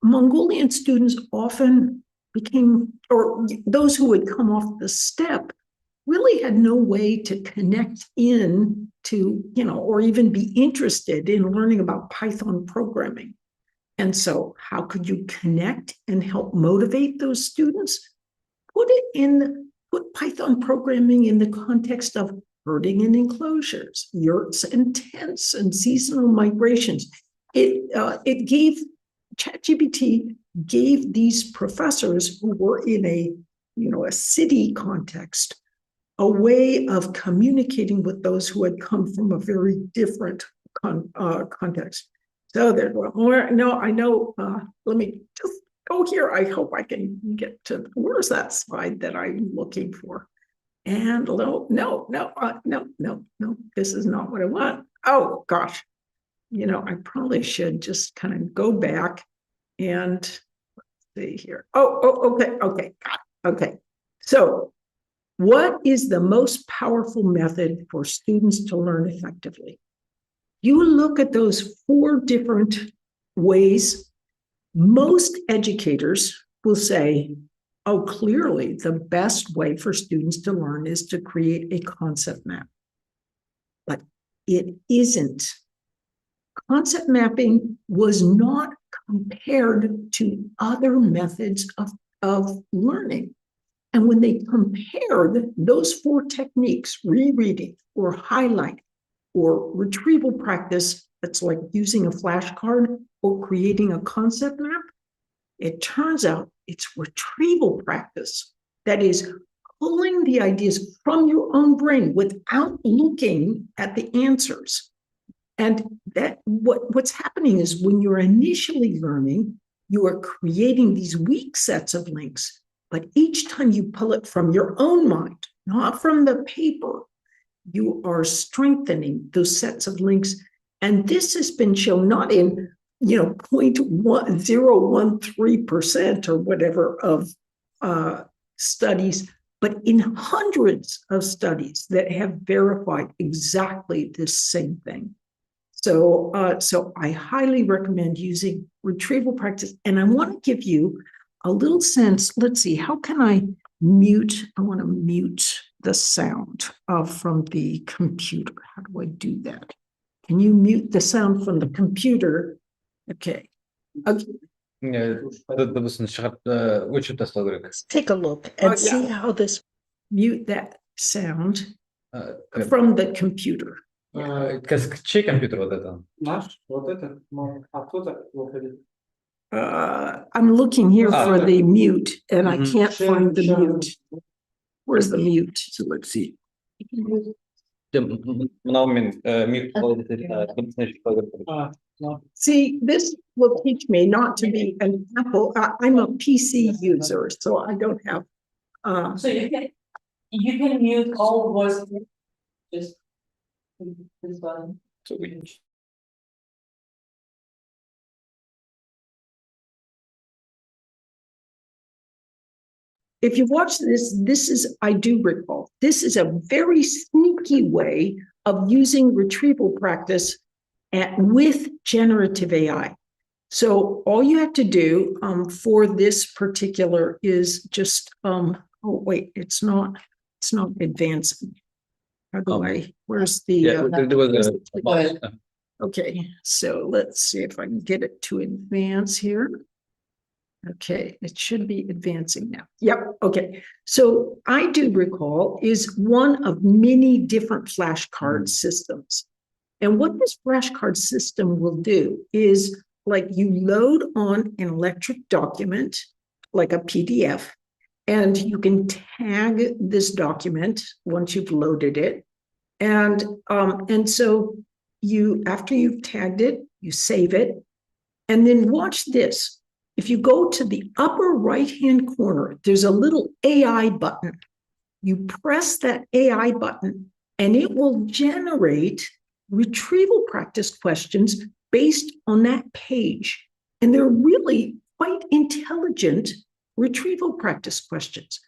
[SPEAKER 7] Mongolian students often became, or those who would come off the steppe, really had no way to connect in to, or even be interested in learning about Python programming. And so how could you connect and help motivate those students? Put Python programming in the context of herding in enclosures, yurts and tents and seasonal migrations. It gave, ChatGPT gave these professors who were in a city context a way of communicating with those who had come from a very different context. So there's more. No, I know. Let me just go here. I hope I can get to, where's that slide that I'm looking for? And no, this is not what I want. Oh gosh, I probably should just kind of go back and let's see here. Okay, got it. Okay, so what is the most powerful method for students to learn effectively? You look at those 4 different ways. Most educators will say, oh, clearly the best way for students to learn is to create a concept map. But it isn't. Concept mapping was not compared to other methods of learning. And when they compared those 4 techniques, rereading or highlight or retrieval practice, that's like using a flashcard or creating a concept map, it turns out it's retrieval practice that is pulling the ideas from your own brain without looking at the answers. And that what's happening is when you're initially learning, you are creating these weak sets of links. But each time you pull it from your own mind, not from the paper, you are strengthening those sets of links. And this has been shown not in 0.013% or whatever of studies, but in hundreds of studies that have verified exactly this same thing. So I highly recommend using retrieval practice. And I want to give you a little sense. Let's see, how can I mute? I want to mute the sound from the computer. How do I do that? Can you mute the sound from the computer? Okay. Let's take a look and see how this mute that sound from the computer.
[SPEAKER 9] Чей компьютер вот это? Наш, вот это. Оттуда выходит.
[SPEAKER 7] I'm looking here for the mute and I can't find the mute. Where's the mute?
[SPEAKER 9] So let's see. мынаумен мute қалай етеді? Дыбысына жіберіп қоя береді.
[SPEAKER 7] See, this will teach me not to be an Apple. I'm a PC user, so I don't have.
[SPEAKER 10] So you can mute all voices. Just this one.
[SPEAKER 9] So we
[SPEAKER 7] If you watch this is, I do recall, this is a very sneaky way of using retrieval practice with generative AI. So all you have to do for this particular is just, oh wait, it's not advancing. How do where's the,
[SPEAKER 9] there was a
[SPEAKER 7] okay, so let's see if I can get it to advance here. Okay, it should be advancing now. Yep, okay. So I do recall is one of many different flashcard systems. And what this flashcard system will do is like you load on an electric document, like a PDF, and you can tag this document once you've loaded it. And so you, after you've tagged it, you save it, and then watch this. If you go to the upper right-hand corner, there's a little AI button. You press that AI button and it will generate retrieval practice questions based on that page. And they're really quite intelligent retrieval practice questions.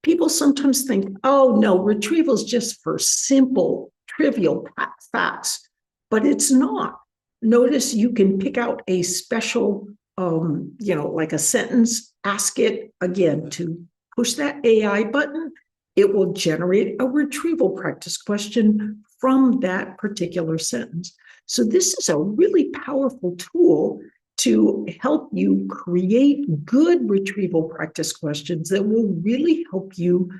[SPEAKER 7] People sometimes think, oh no, retrieval is just for simple, trivial facts, but it's not. Notice you can pick out a special like a sentence, ask it again to push that AI button. It will generate a retrieval practice question from that particular sentence. So this is a really powerful tool to help you create good retrieval practice questions that will really help you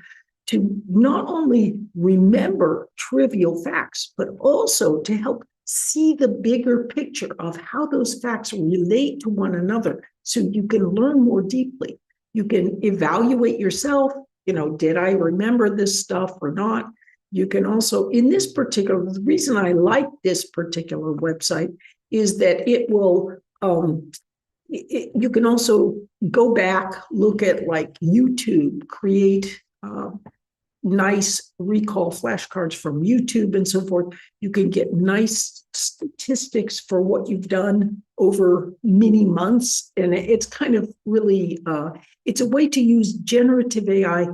[SPEAKER 7] to not only remember trivial facts, but also to help see the bigger picture of how those facts relate to one another so you can learn more deeply. You can evaluate yourself, did I remember this stuff or not? You can also, in this particular, the reason I like this particular website is that it will, you can also go back, look at like YouTube, create nice recall flashcards from YouTube and so forth. You can get nice statistics for what you've done over many months. And it's kind of really, it's a way to use generative AI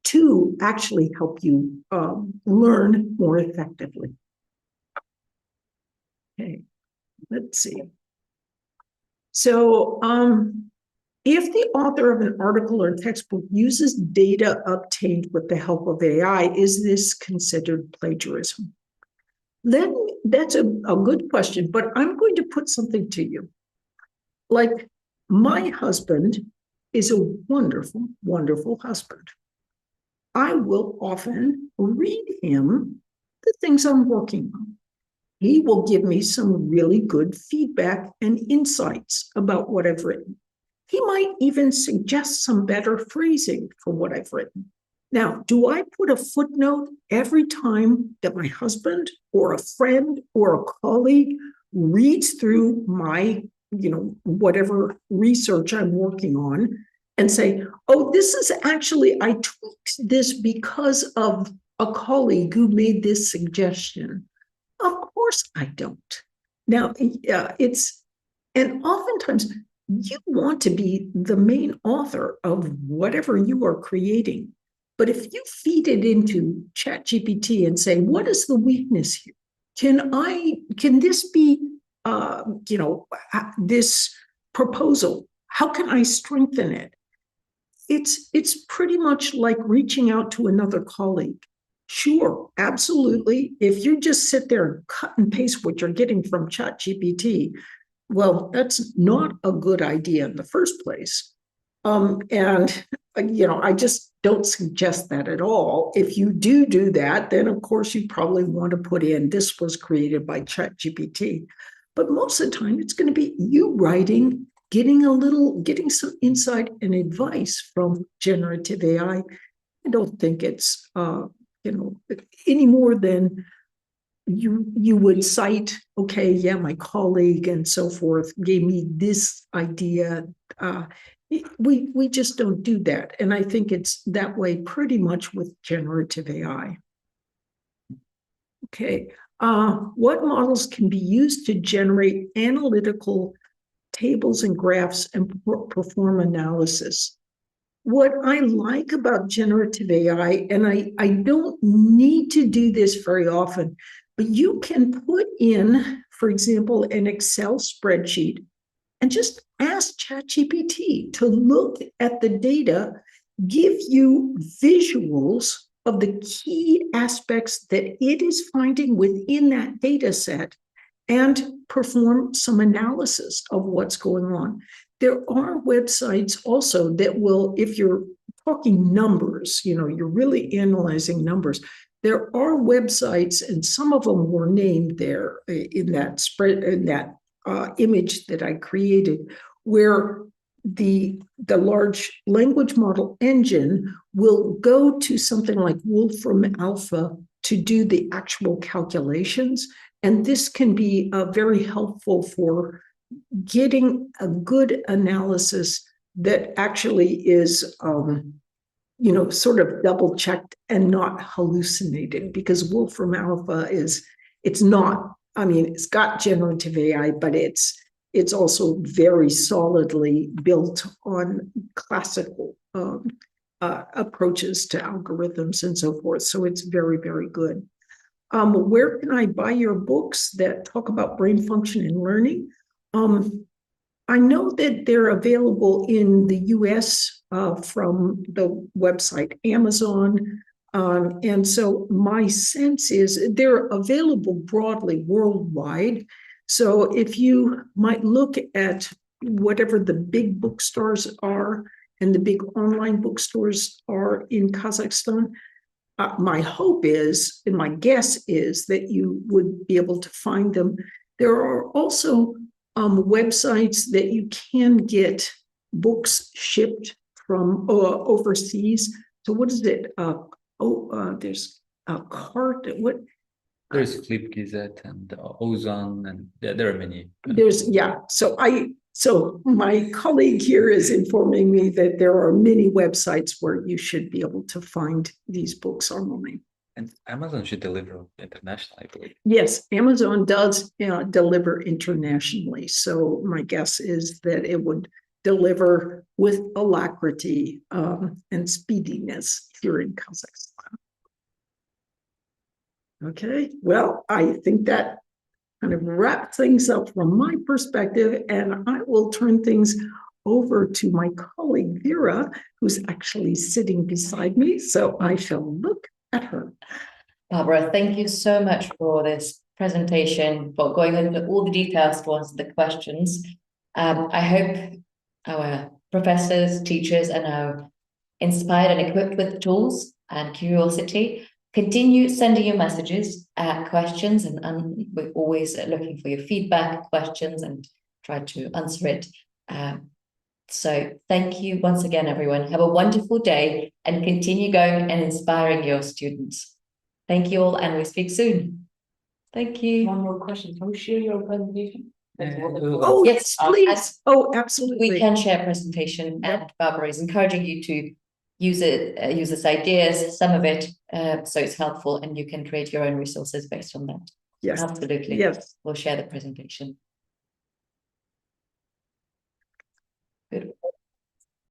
[SPEAKER 7] to actually help you learn more effectively. Okay, let's see. So, if the author of an article or textbook uses data obtained with the help of AI, is this considered plagiarism? Then that's a good question, but I'm going to put something to you. Like, my husband is a wonderful, wonderful husband. I will often read him the things I'm working on. He will give me some really good feedback and insights about what I've written. He might even suggest some better phrasing for what I've written. Now, do I put a footnote every time that my husband or a friend or a colleague reads through my, whatever research I'm working on and say, oh, this is actually, I tweaked this because of a colleague who made this suggestion? Of course I don't. Now, and oftentimes, you want to be the main author of whatever you are creating. But if you feed it into ChatGPT and say, what is the weakness here? Can this be, this proposal? How can I strengthen it? It's pretty much like reaching out to another colleague. Sure, absolutely. If you just sit there and cut and paste what you're getting from ChatGPT, well, that's not a good idea in the first place. I just don't suggest that at all. If you do that, then of course you probably want to put in, this was created by ChatGPT. But most of the time, it's going to be you writing getting some insight and advice from generative AI. I don't think it's, any more than you would cite, okay, yeah, my colleague and so forth gave me this idea. We just don't do that. And I think it's that way pretty much with generative AI. Okay, what models can be used to generate analytical tables and graphs and perform analysis? What I like about generative AI, and I don't need to do this very often, but you can put in, for example, an Excel spreadsheet and just ask ChatGPT to look at the data, give you visuals of the key aspects that it is finding within that data set, and perform some analysis of what's going on. There are websites also that will, if you're talking numbers, you're really analyzing numbers. There are websites, and some of them were named there in that image that I created, where the large language model engine will go to something like Wolfram Alpha to do the actual calculations. And this can be very helpful for getting a good analysis that actually is, sort of double checked and not hallucinated, because Wolfram Alpha it's not, it's got generative AI, but it's also very solidly built on classical approaches to algorithms and so forth. So it's very, very good. Where can I buy your books that talk about brain function and learning? I know that they're available in the US from the website Amazon. And so my sense is they're available broadly worldwide. So if you might look at whatever the big bookstores are and the big online bookstores are in Kazakhstan, my hope is, and my guess is, that you would be able to find them. There are also websites that you can get books shipped from overseas. So what is it? There's a cart. What?
[SPEAKER 9] There's Flip Gazette and Ozon, and there are many.
[SPEAKER 7] So my colleague here is informing me that there are many websites where you should be able to find these books online.
[SPEAKER 9] And Amazon should deliver internationally, I believe.
[SPEAKER 7] Yes, Amazon does deliver internationally. So my guess is that it would deliver with alacrity and speediness here in Kazakhstan. Okay, well, I think that kind of wrap things up from my perspective, and I will turn things over to my colleague Vera, who's actually sitting beside me. So I shall look at her.
[SPEAKER 6] Barbara, thank you so much for this presentation, for going into all the details to answer the questions. I hope our professors, teachers are now inspired and equipped with tools and curiosity. Continue sending your messages, questions, and we're always looking for your feedback, questions, and try to answer it. So thank you once again, everyone. Have a wonderful day and continue going and inspiring your students. Thank you all, and we speak soon. Thank you.
[SPEAKER 10] One more question. Can we share your presentation?
[SPEAKER 7] Oh,
[SPEAKER 6] yes,
[SPEAKER 7] please. Oh, absolutely.
[SPEAKER 6] We can share a presentation, and Barbara is encouraging you to use it, use this ideas, some of it, so it's helpful, and you can create your own resources based on that.
[SPEAKER 7] Yes.
[SPEAKER 6] Absolutely.
[SPEAKER 7] Yes.
[SPEAKER 6] We'll share the presentation. Good.